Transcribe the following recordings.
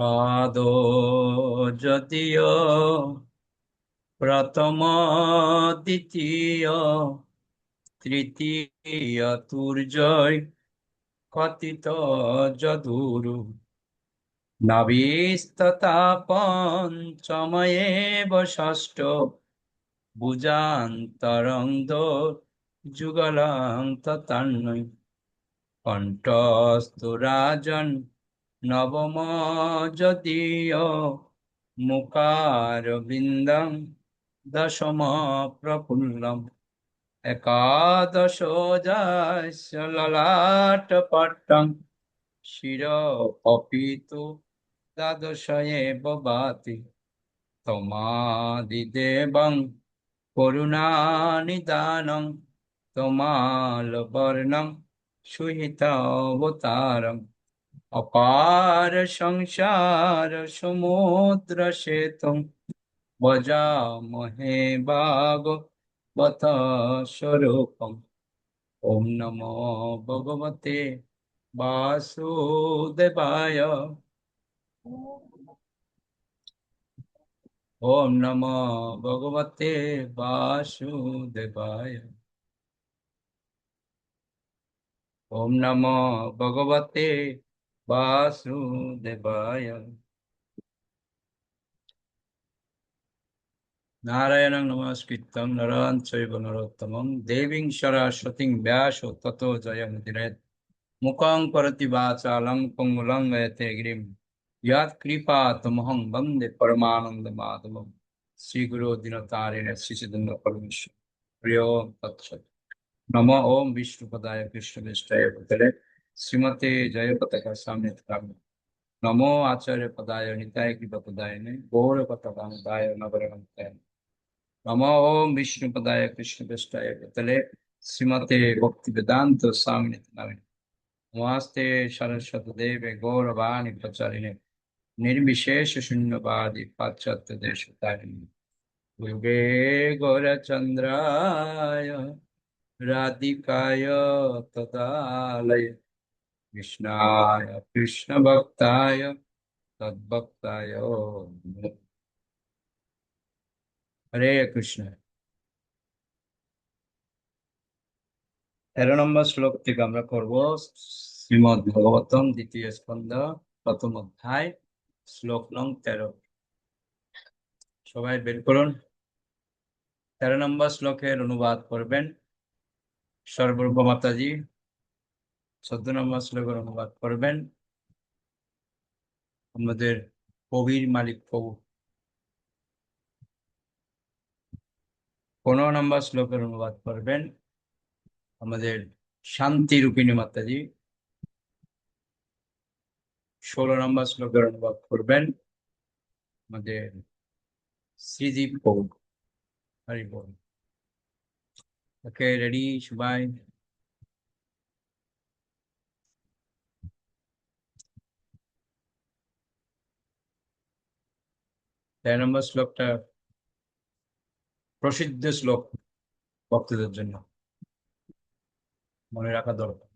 আদো যদিও প্রথম দ্বিতীয় তৃতীয় তুর্যয় কথিত যদুরু নবিস্ততা পঞ্চময়েব ষষ্ঠ ভুজান্তরঙ্গ যুগলাং তন্ময় কণ্ঠস্থু রাজন নবম যদীয় মুকার বিন্দং দশম প্রফুল্লম একাদশ যাস্য ললাট পট্টং শির অপিতু দ্বাদশ এব ভাতি তমাদিদেবং করুণানিদানং তমালবর্ণং সুহিতাবতারং অপার সংসার সমুদ্র সেতুং ভজামহে ভাগবত স্বরূপম। ওম নমো ভগবতে বাসুদেবায়। ওম নমো ভগবতে বাসুদেবায়। ওম নমো ভগবতে বাসুদেবায়। নারায়ণং নমস্কৃত্যং নরং চৈব নরোত্তমং দেবীং সরস্বতীং ব্যাসো ততো জয়মুদিরেৎ। মুখং করতি বাচালং পঙ্গুলং লয়তে গিরিম ইয়াৎ কৃপা তমহং বন্দে পরমানন্দ মাধবম। শ্রী গুরু দীনতারিণ শ্রী চৈতন্য পরমেশ্বর প্রিয় তৎসৎ। নমো ওম বিষ্ণুপদায় কৃষ্ণবেষ্টায় ভূতলে শ্রীমতে জয় পতাকা সামনে নমো আচার্য পদায় নিতায় কৃপদায় গৌর পতাকায় নবরঙ্কায়। নমো ওম বিষ্ণুপদায় কৃষ্ণবেষ্টায় ভূতলে শ্রীমতে ভক্তি বেদান্ত স্বামী নামিনে নমস্তে সরস্বতী দেবে গৌরবাণী প্রচারিণে নির্বিশেষ শূন্যবাদী পাশ্চাত্য দেশ তারিণী যুগে গৌরচন্দ্রায় রাধিকায় তদালয় কৃষ্ণায় কৃষ্ণ ভক্তায় তদ্ভক্তায় নমঃ। হরে কৃষ্ণ। 13 নম্বর শ্লোক থেকে আমরা করব শ্রীমদ্ ভাগবতম দ্বিতীয় স্কন্ধ প্রথম অধ্যায় শ্লোক নং 13। সবাই বের করুন। 13 নম্বর শ্লোকের অনুবাদ করবেন সর্বর্গ মাতাজি। 14 নম্বর শ্লোকের অনুবাদ করবেন আমাদের কবির মালিক প্রভু। 15 নম্বর শ্লোকের অনুবাদ করবেন আমাদের শান্তি রূপিণী মাতাজি। 16 নম্বর শ্লোকের অনুবাদ করবেন আমাদের শ্রীজীব প্রভু। হরি বল। ওকে, রেডি সবাই? তেরো নম্বর শ্লোকটা প্রসিদ্ধ শ্লোক, ভক্তদের জন্য মনে রাখা দরকার।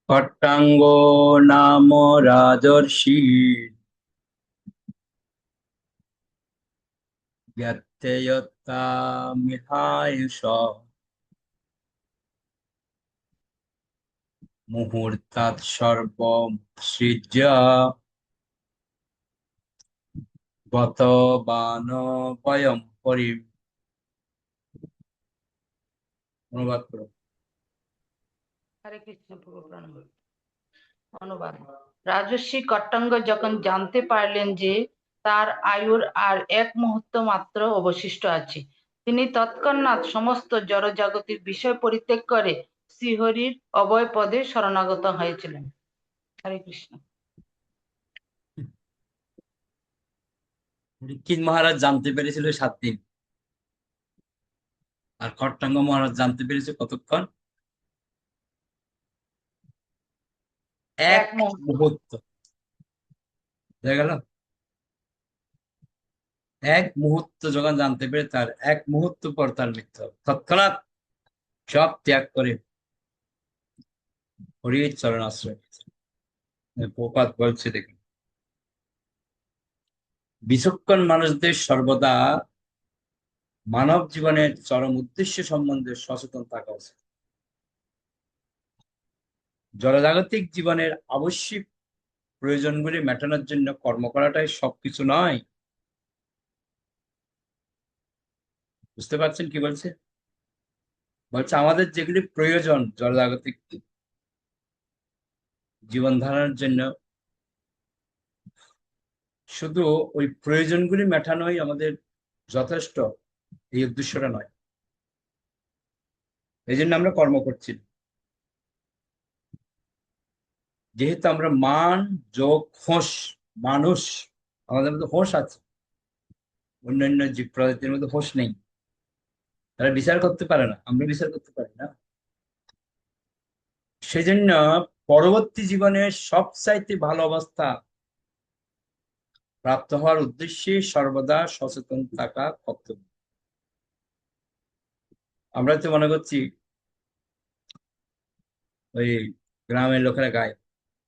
খট্টাঙ্গ নাম রাজর্ষি জ্ঞাতেয়তামিহাংস মুহূর্তাৎ সর্বম সৃজ্য গতবানভয়ম পরি। অনুবাদ করো। হরে কৃষ্ণ প্রভু প্রণাম। অনুবাদ। রাজর্ষি কট্টাঙ্গ যখন জানতে পারলেন যে তার আয়ুর আর এক মুহূর্ত মাত্র অবশিষ্ট আছে, তিনি তৎক্ষণাৎ সমস্ত জড়জাগতিক বিষয় পরিত্যাগ করে শ্রীহরির অভয় পদে শরণাগত হয়েছিলেন। হরে কৃষ্ণ। পরীক্ষিত মহারাজ জানতে পেরেছিল 7 দিন, আর খট্টাঙ্গ মহারাজ জানতে পেরেছে কতক্ষণ? এক এক মুহূর্ত। মুহূর্ত। দেখা গেল, এক মুহূর্ত যখন জানতে পেরে তার এক মুহূর্ত পর তার মৃত্যু হবে। তৎক্ষণাৎ সব ত্যাগ করে হরির চরণ আশ্রয় নিয়েছে। প্রপাত বলছে, দেখুন, বিচক্ষণ মানুষদের সর্বদা মানব জীবনের চরম উদ্দেশ্য সম্বন্ধে সচেতন থাকা উচিত। জনজাগতিক জীবনের আবশ্যিক প্রয়োজনগুলি মেটানোর জন্য কর্ম করাটাই সবকিছু নয়। বুঝতে পারছেন কি বলছে? বলছে আমাদের যেগুলি প্রয়োজন জনজাগতিক জীবন ধারণের জন্য, শুধু ওই প্রয়োজনগুলি মেটানোই আমাদের যথেষ্ট, এই উদ্দেশ্যটা নয়। এই জন্য আমরা কর্ম করছি। যেহেতু আমরা মান যোগ হোস মানুষ, আমাদের মধ্যে হোস আছে, অন্যান্য জীব প্রজাতির মধ্যে হোস নেই। তারা বিচার করতে পারে না, আমরা বিচার করতে পারি না। সেজন্য পরবর্তী জীবনের সবচাইতে ভালো অবস্থা প্রাপ্ত হওয়ার উদ্দেশ্যে সর্বদা সচেতন থাকা কর্তব্য। আমরা তো মনে করছি, ওই গ্রামের লোকেরা গায়,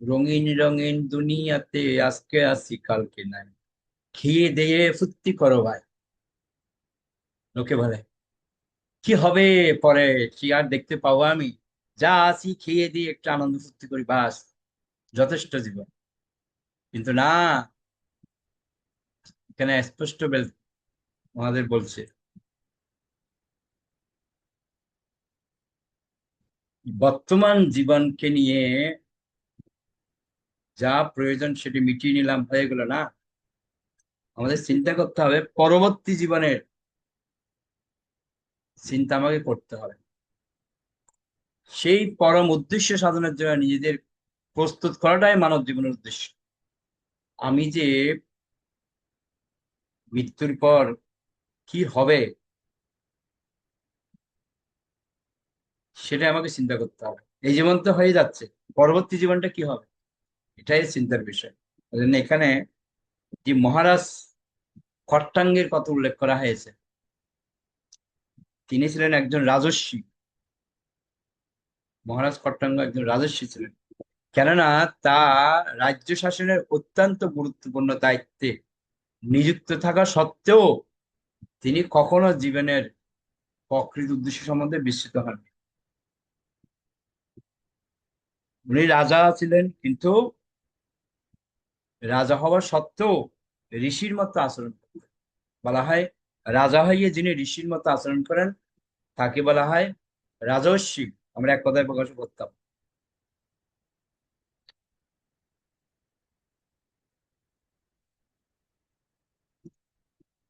রঙিন রঙিন দুনিয়াতে আজকে আসি কালকে নাই, খেয়ে দিয়ে ফুর্তি করো ভাই। লোকে বলে কি হবে পরে, কি আর দেখতে পাবো আমি, যা আছি খেয়ে দিয়ে একটু আনন্দ ফুর্তি করি, বাস যথেষ্ট জীবন। কিন্তু না, এখানে স্পষ্ট আমাদের বলছে, বর্তমান জীবনকে নিয়ে যা প্রয়োজন সেটি মিটিয়ে নিলাম, হয়ে গেল না। আমাদের চিন্তা করতে হবে, পরবর্তী জীবনের চিন্তা আমাকে করতে হবে। সেই পরম উদ্দেশ্য সাধনের জন্য নিজেদের প্রস্তুত করাটাই মানব জীবনের উদ্দেশ্য। আমি যে মৃত্যুর পর কি হবে সেটা আমাকে চিন্তা করতে হবে। এই জীবন তো হয়ে যাচ্ছে, পরবর্তী জীবনটা কি হবে, এটাই চিন্তার বিষয়। ওই জন্য এখানে যে মহারাজ খট্টাঙ্গের কথা উল্লেখ করা হয়েছে, তিনি ছিলেন একজন রাজস্বী। মহারাজ খট্টাঙ্গ একজন রাজস্বী ছিলেন, কেননা তা রাজ্য শাসনের অত্যন্ত গুরুত্বপূর্ণ দায়িত্বে নিযুক্ত থাকা সত্ত্বেও তিনি কখনো জীবনের প্রকৃত উদ্দেশ্য সম্বন্ধে বিস্মিত হন। উনি রাজা ছিলেন, কিন্তু রাজা হওয়া সত্ত্বেও ঋষির মতো আচরণ করতেন। বলা হয়, রাজা হইয়ে যিনি ঋষির মতো আচরণ করেন তাকে বলা হয় রাজস্বী। আমরা এক কথায় প্রকাশ করতাম।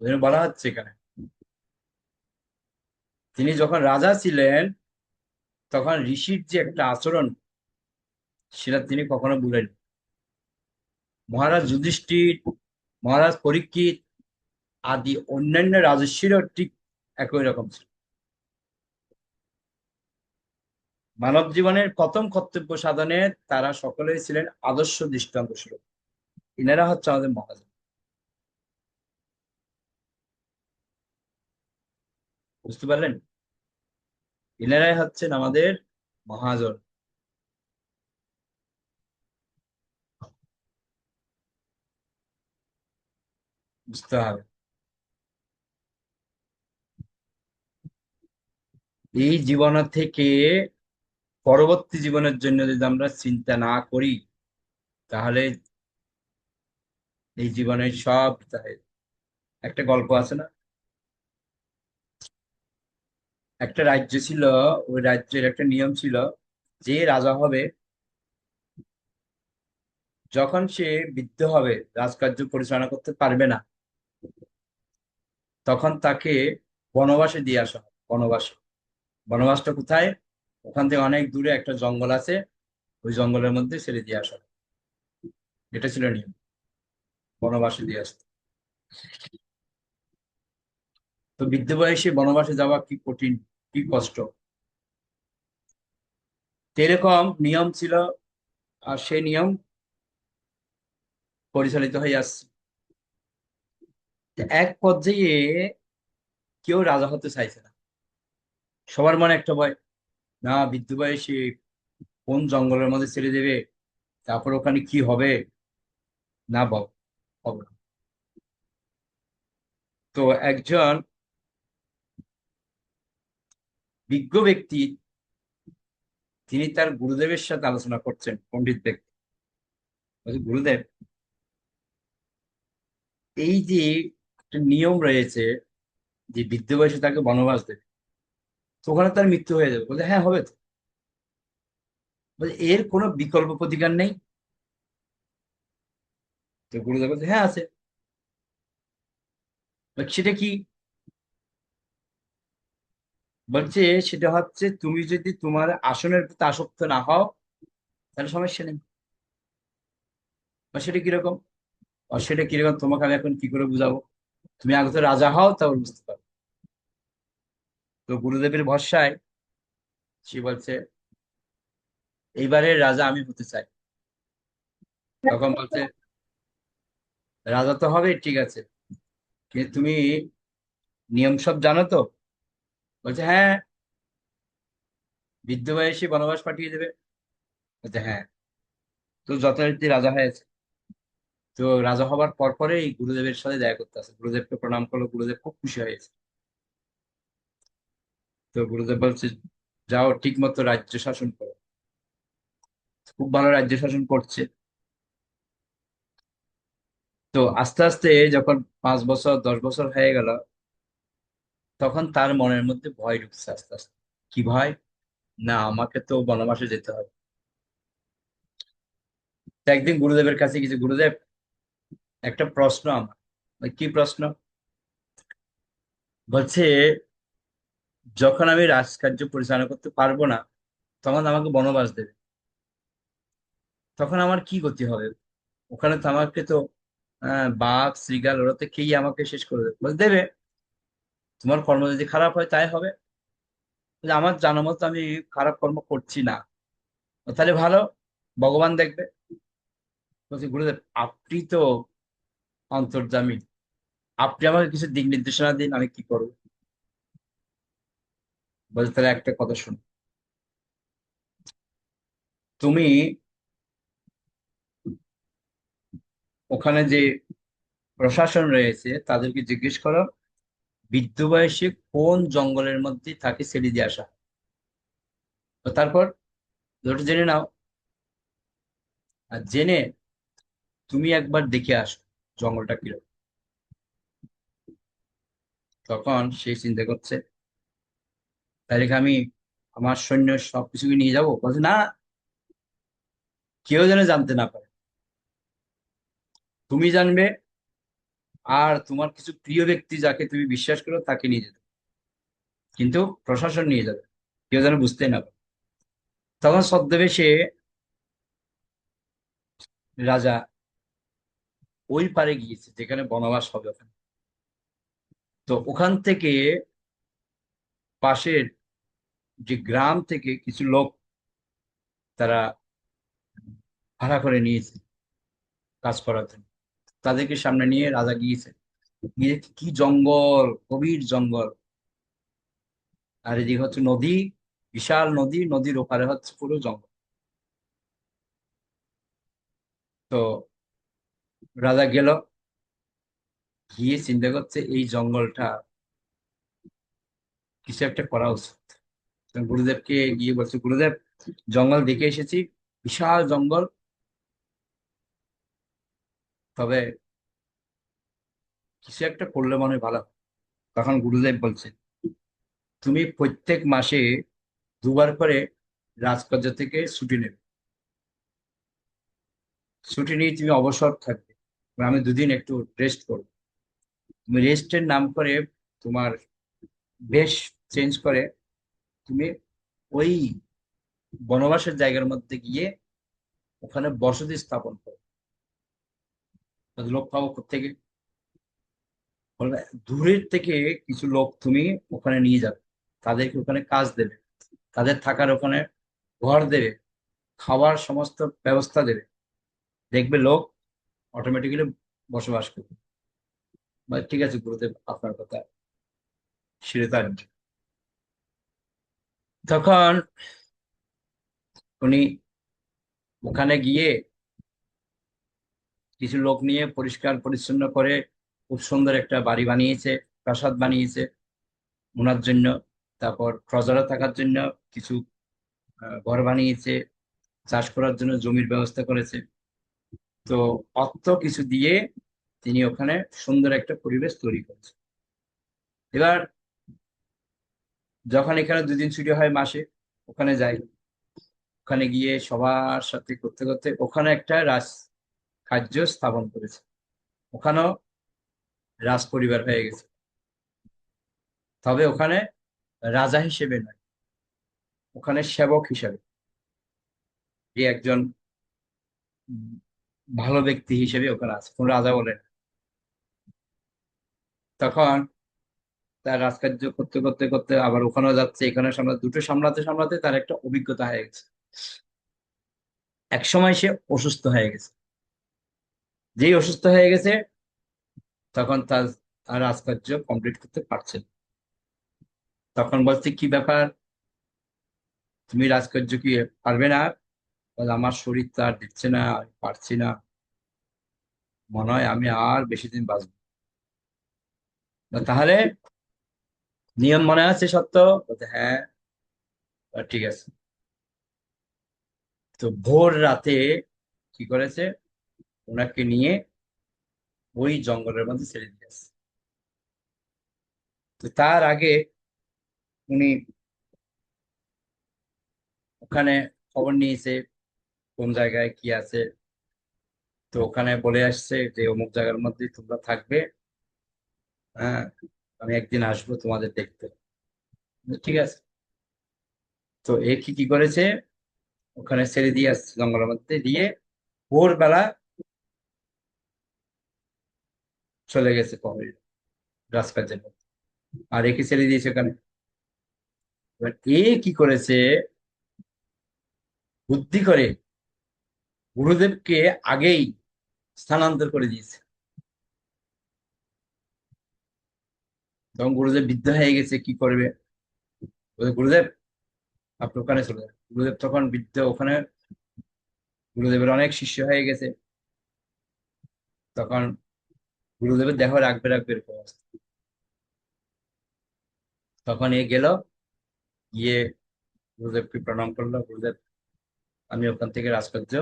ওই জন্য বলা হচ্ছে এখানে, তিনি যখন রাজা ছিলেন তখন ঋষির যে একটা আচরণ, সেটা তিনি কখনো ভুলেন। মহারাজ যুধিষ্ঠির, মহারাজ পরীক্ষিত আদি অন্যান্য রাজস্বীরও ঠিক একই রকম ছিল। মানব জীবনের প্রথম কর্তব্য সাধনে তারা সকলেই ছিলেন আদর্শ দৃষ্টান্ত স্বরূপ। ইনারা হচ্ছে আমাদের মহাজন। বুঝতে পারলেন? ইনারাই হচ্ছেন আমাদের মহাজন। বুঝতে হবে, এই জীবন থেকে পরবর্তী জীবনের জন্য যদি আমরা চিন্তা না করি, তাহলে এই জীবনের সব একটা গল্প আছে না, একটা রাজ্য ছিল, ওই রাজ্যের একটা নিয়ম ছিল, যে রাজা হবে যখন সে বৃদ্ধ হবে, রাজকার্য পরিচালনা করতে পারবে না, তখন তাকে বনবাসে দিয়ে আসা হয়। বনবাসে, বনবাসটা কোথায়, ওখান থেকে অনেক দূরে একটা জঙ্গল আছে, ওই জঙ্গলের মধ্যে ছেড়ে দিয়ে আসা হয়। এটা ছিল নিয়ম, বনবাসে দিয়ে আসতো। তো বৃদ্ধ বয়সে বনবাসে যাওয়া কি কঠিন, কি কষ্ট। তো এরকম নিয়ম ছিল আর সেই নিয়ম পরিচালিত হয়ে আসছে। তো এক পর্যায়ে কেউ রাজা হতে চাইছে না, সবার মনে একটা ভয়, না বৃদ্ধ বয়সে কোন জঙ্গলের মধ্যে ছেড়ে দেবে, তারপর ওখানে কি হবে, না বাবা হবে না। তো একজন বিজ্ঞ ব্যক্তি, তিনি তার গুরুদেবের সাথে আলোচনা করছেন, পণ্ডিত ব্যক্তি, বলছে, গুরুদেব, এই যে একটা নিয়ম রয়েছে যে বৃদ্ধ বয়সে তাকে বনবাস দেবে, তো ওখানে তার মৃত্যু হয়ে যাবে। বলছে হ্যাঁ হবে তো। বলছে এর কোনো বিকল্প প্রতিকার নেই? তো গুরুদেব বলছে হ্যাঁ আছে। বলছে, সেটা কি? বলছে সেটা হচ্ছে, তুমি যদি তোমার আসনের প্রতি আসক্ত না হও তাহলে সমস্যা নেই। সেটা কিরকম? সেটা কিরকম তোমাকে আমি এখন কি করে বুঝাবো? তুমি আগে তো রাজা হও, তারপর বুঝতে পারো। তো গুরুদেবের ভরসায় সে বলছে, এইবারে রাজা আমি হতে চাই। তখন বলছে, রাজা তো হবে ঠিক আছে, কিন্তু তুমি নিয়ম সব জানো তো? বলছে হ্যাঁ। বৃদ্ধ বয়সে বনবাস পাঠিয়ে দেবে? বলছে হ্যাঁ। তো যথারীতি রাজা হয়েছে। তো রাজা হবার পর পরেই গুরুদেবের সাথে দেখা করতে আসে, গুরুদেবকে প্রণাম করলো, গুরুদেব খুব খুশি হয়েছে। তো গুরুদেব বলছে, যাও ঠিক মতো রাজ্য শাসন করো। খুব ভালো রাজ্য শাসন করছে। তো আস্তে আস্তে যখন 5 বছর 10 বছর হয়ে গেল, তখন তার মনের মধ্যে ভয় ঢুকছে আস্তে আস্তে। কি ভয়? না আমাকে তো বনবাসে যেতে হবে। তো একদিন গুরুদেবের কাছে গেছে, গুরুদেব একটা প্রশ্ন আমার। কি প্রশ্ন? বলছে, যখন আমি রাজকার্য পরিচালনা করতে পারবো না, তখন আমাকে বনবাস দেবে, তখন আমার কি গতি হবে? ওখানে তো আমাকে তো বাঘ শ্রীগাল ওরা তো খেয়ে আমাকে শেষ করে দেবে। বলে দেবে, তোমার কর্ম যদি খারাপ হয় তাই হবে। বলে, আমার জানা মতো আমি খারাপ কর্ম করছি না। তাহলে ভালো, ভগবান দেখবে। বলছি গুরুদেব, আপনি তো অন্তর্যামী, আপনি আমাকে কিছু দিক নির্দেশনা দিন, আমি কি করবো? বলছে তাহলে একটা কথা শোনো, তুমি ওখানে যে প্রশাসন রয়েছে তাদেরকে জিজ্ঞেস করো, বৃদ্ধ বয়সে কোন জঙ্গলের মধ্যে তাকে ছেড়ে দিয়ে আসা হয়। তো তারপর ওটা জেনে নাও, আর জেনে তুমি একবার দেখে আসো জঙ্গলটা কিরকম। তখন সে চিন্তা করছে, তাহলে কি আমি আমার সৈন্য সবকিছুকে নিয়ে যাবো? বলছে না, কেউ যেন জানতে না পারে, তুমি জানবে আর তোমার কিছু প্রিয় ব্যক্তি যাকে তুমি বিশ্বাস করো তাকে নিয়ে যেতে, কিন্তু প্রশাসন নিয়ে যাবে, কেউ যেন বুঝতে না পারে। তখন ছদ্মবেশে রাজা ওই পারে গিয়েছে যেখানে বনবাস হবে ওখানে। তো ওখান থেকে পাশের যে গ্রাম থেকে কিছু লোক তারা ভাড়া করে নিয়েছে কাজ করার জন্য, তাদেরকে সামনে নিয়ে রাজা গিয়েছে। গিয়ে দেখে কি জঙ্গল, গভীর জঙ্গল, আর এদিকে হচ্ছে নদী, বিশাল নদী, নদীর ওপারে হচ্ছে পুরো জঙ্গল। তো রাজা গেল, গিয়ে চিন্তা করছে এই জঙ্গলটা কিছু একটা করা উচিত। তো গুরুদেবকে গিয়ে বলছে, গুরুদেব জঙ্গল দেখে এসেছি, বিশাল জঙ্গল, তবে কিছু একটা করলে মনে হয় ভালো হয়। তখন গুরুদেব বলছে, তুমি প্রত্যেক মাসে 2বার করে রাজকার্য থেকে ছুটি নেবে, ছুটি নিয়ে তুমি অবসর থাকবে, বা আমি 2 দিন একটু রেস্ট করবো। তুমি রেস্টের নাম করে তোমার বেশ চেঞ্জ করে তুমি ওই বনবাসের জায়গার মধ্যে গিয়ে ওখানে বসতি স্থাপন করো। তাদের লোক পাবো থেকে, বলবে দূরের থেকে কিছু লোক তুমি ওখানে নিয়ে যাবে, তাদেরকে ওখানে কাজ দেবে, তাদের থাকার ওখানে ঘর দেবে, খাওয়ার সমস্ত ব্যবস্থা দেবে, দেখবে লোক অটোমেটিক্যালি বসবাস করবে। ঠিক আছে গুরুদেব, আপনার কথা শিরোধার্য। তখন উনি ওখানে গিয়ে কিছু লোক নিয়ে পরিষ্কার পরিচ্ছন্ন করে খুব সুন্দর একটা বাড়ি বানিয়েছে, প্রাসাদ বানিয়েছে ওনার জন্য। তারপর প্রজারা থাকার জন্য কিছু ঘর বানিয়েছে, চাষ করার জন্য জমির ব্যবস্থা করেছে। তো অর্থ কিছু দিয়ে তিনি ওখানে সুন্দর একটা পরিবেশ তৈরি করেছে। এবার যখন এখানে 2 দিন ছুটি হয় মাসে, ওখানে যাই। ওখানে গিয়ে সবার সাথে করতে করতে ওখানে একটা রাজ কার্য স্থাপন করেছে। ওখানেও রাজ পরিবার হয়ে গেছে, তবে ওখানে রাজা হিসেবে নয়, ওখানে সেবক হিসেবে। যে একজন উম, ভালো ব্যক্তি হিসেবে ওখানে আছে, কোন রাজা বলে না। তখন তার রাজকার্য করতে করতে করতে আবার ওখানেও যাচ্ছে, এখানে সামলাতে, দুটো সামলাতে সামলাতে তার একটা অভিজ্ঞতা হয়ে গেছে। এক সময় সে অসুস্থ হয়ে গেছে। যেই অসুস্থ হয়ে গেছে, তখন তার আর রাজকার্য কমপ্লিট করতে পারছে না। তখন বলছে, কি ব্যাপার, তুমি রাজকার্য কি পারবে না? বলে, আমার শরীর তো আর দিচ্ছে না, আমি পারছি না, মনে হয় আমি আর বেশি দিন বাঁচবো না। তাহলে নিয়ম মনে আছে সত্য? বলতে হ্যাঁ। ঠিক আছে। তো ভোর রাতে কি করেছে, ওনাকে নিয়ে ওই জঙ্গলের মধ্যে ছেড়ে দিয়েছে। তো তার আগে উনি ওখানে খবর নিয়েছে কোন জায়গায় কি আছে। তো ওখানে বলে আসছে যে অমুক জায়গার মধ্যে তোমরা থাকবে, হ্যাঁ, আমি একদিন আসবো তোমাদের দেখতে। ঠিক আছে। তো এ কি কি করেছে, ওখানে ছেড়ে দিয়ে আসছে জঙ্গলের মধ্যে দিয়ে, ভোরবেলা চলে গেছে প্রহরী রাজকার্যের মধ্যে, আর একে ছেড়ে দিয়েছে ওখানে। এবার এ কি করেছে, বুদ্ধি করে গুরুদেবকে আগেই স্থানান্তর করে দিয়েছে। তখন গুরুদেব বৃদ্ধ হয়ে গেছে, কি করবে, বলে, গুরুদেব আপনি ওখানে চলে যান। গুরুদেব তখন বৃদ্ধ ওখানে, গুরুদেবের অনেক শিষ্য হয়ে গেছে। তখন গুরুদেবের দেহ রাখবে রাখবে এরকম অবস্থা। তখন এ গেল, গিয়ে গুরুদেবকে প্রণাম করলো। গুরুদেব, আমি ওখান থেকে রাজকার্য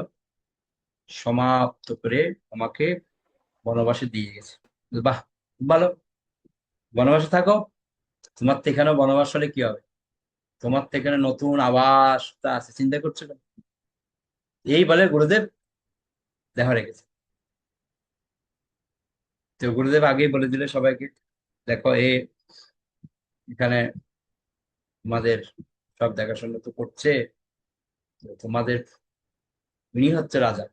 সমাপ্ত করে আমাকে বনবাসে দিয়ে গেছে। বাহ, খুব ভালো, বনবাসে থাকো। তোমার তো এখানে বনবাস হলে কি হবে, তোমার তো এখানে নতুন আবাসটা আছে, চিন্তা করছো কেন? এই বলে গুরুদেব দেহ রেখেছে। তো গুরুদেব আগেই বলে দিলে সবাইকে, দেখো এখানে তোমাদের সব দেখাশোনা তো করছে, তো তোমাদের, উনি হচ্ছে রাজা,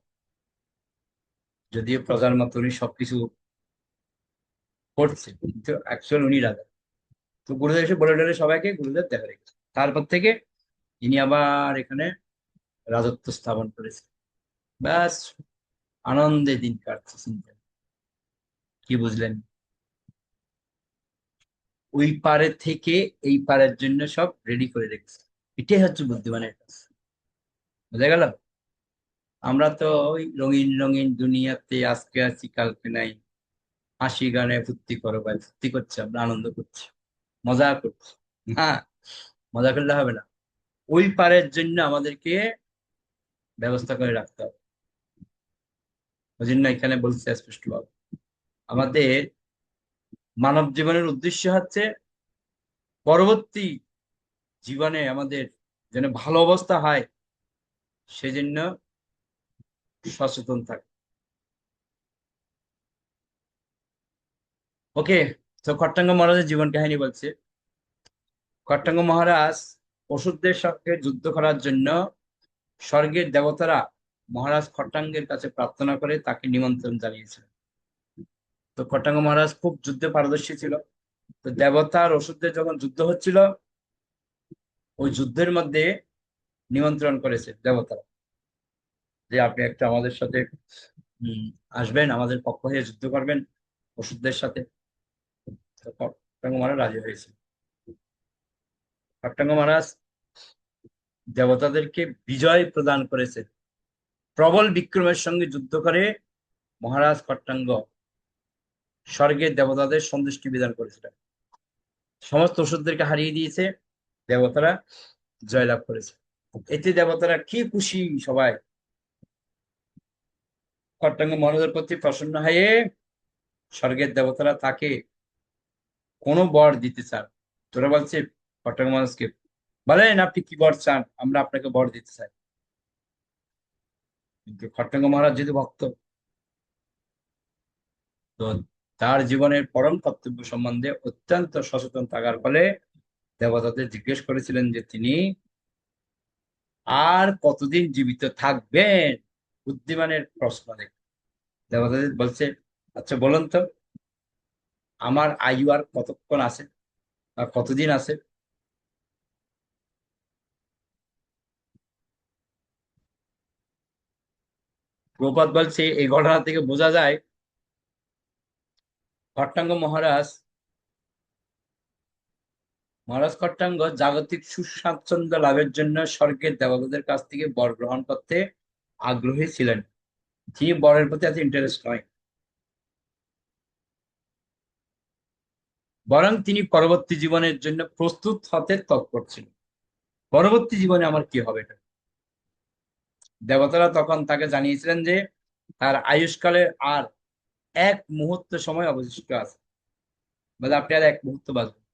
যদিও প্রজার মতো উনি সবকিছু করছে, কিন্তু অ্যাকচুয়াল উনি রাজা। তো গুরুদেব এসে বলে টলে সবাইকে, গুরুদেব দেখা রেখেছে। তারপর থেকে ইনি আবার এখানে রাজত্ব স্থাপন করেছে। ব্যাস, আনন্দে দিন কাটছে চিন্তা। কি বুঝলেন? ওই পারে থেকে এই পারের জন্য সব রেডি করে রেখেছে। এটাই হচ্ছে বুদ্ধিমানের কাজ। বুঝা গেল? আমরা তো ওই রঙিন রঙিন দুনিয়াতে আজকে আছি কালকে নাই, হাসি গানে ফুর্তি করো ভাই, ফুর্তি করছে, আমরা আনন্দ করছি, মজা করছি। না, মজা করলে হবে না, ওই পারের জন্য আমাদেরকে ব্যবস্থা করে রাখতে হবে। ওই জন্য এখানে বলছে স্পষ্টভাবে, আমাদের মানব জীবনের উদ্দেশ্য হচ্ছে পরবর্তী জীবনে আমাদের যেন ভালো অবস্থা হয়, সেজন্য সচেতন থাকে। ওকে। তো খট্টাঙ্গ মহারাজের জীবন কাহিনী বলছে। খট্টাঙ্গ মহারাজ অসুরদের সঙ্গে যুদ্ধ করার জন্য স্বর্গের দেবতারা মহারাজ খট্টাঙ্গের কাছে প্রার্থনা করে তাকে নিমন্ত্রণ জানিয়েছিলেন। তো খট্টাঙ্গ মহারাজ খুব যুদ্ধে পারদর্শী ছিল। তো দেবতা আর অসুরদের যখন যুদ্ধ হচ্ছিল, ওই যুদ্ধের মধ্যে নিমন্ত্রণ করেছে দেবতারা। যে আপনি একটা আমাদের সাথে উম, আসবেন, আমাদের পক্ষ হয়ে যুদ্ধ করবেন অসুরদের সাথে। তো খট্টাঙ্গ মহারাজ রাজি হয়েছে। খট্টাঙ্গ মহারাজ দেবতাদেরকে বিজয় প্রদান করেছে। প্রবল বিক্রমের সঙ্গে যুদ্ধ করে মহারাজ খট্টাঙ্গ স্বর্গের দেবতাদের সন্তুষ্টি বিধান করেছিলেন। সমস্ত অসুরদেরকে হারিয়ে দিয়েছে, দেবতারা জয়লাভ করেছে। এতে দেবতারা কি খুশি সবাই। খট্টাঙ্গ মহারাজের প্রতি প্রসন্ন হয়ে স্বর্গের দেবতারা তাকে কোনো বর দিতে চান। তোরা বলছে খট্টাঙ্গ মহারাজকে, বলেন আপনি কি বর চান, আমরা আপনাকে বর দিতে চাই। কিন্তু খট্টাঙ্গ মহারাজ যেহেতু ভক্ত, তো তার জীবনের পরম কর্তব্য সম্বন্ধে অত্যন্ত সচেতন থাকার ফলে দেবতাদের জিজ্ঞেস করেছিলেন যে তিনি আর কতদিন জীবিত থাকবেন। বুদ্ধিমানের প্রশ্ন দেখ। দেবতাদের বলছে, আচ্ছা বলুন তো, আমার আয়ু আর কতক্ষণ আছে বা কতদিন আছে। প্রপাত বলছে এই ঘটনা থেকে বোঝা যায় খট্টাঙ্গ মহারাজ খট্টাঙ্গ জাগতিক সুস্বাচ্ছন্দ্য লাভের জন্য স্বর্গের দেবতাদের কাছ থেকে বর গ্রহণ করতে আগ্রহী ছিলেন। তিনি বরের প্রতি এত ইন্টারেস্ট নয়, বরং তিনি পরবর্তী জীবনের জন্য প্রস্তুত হতে তৎপর ছিলেন। পরবর্তী জীবনে আমার কি হবে এটা। দেবতারা তখন তাকে জানিয়েছিলেন যে তার আয়ুষ্কালে আর এক মুহূর্ত সময় অবশিষ্ট আছে, বলে আপনি আর এক মুহূর্ত বাঁচবেন।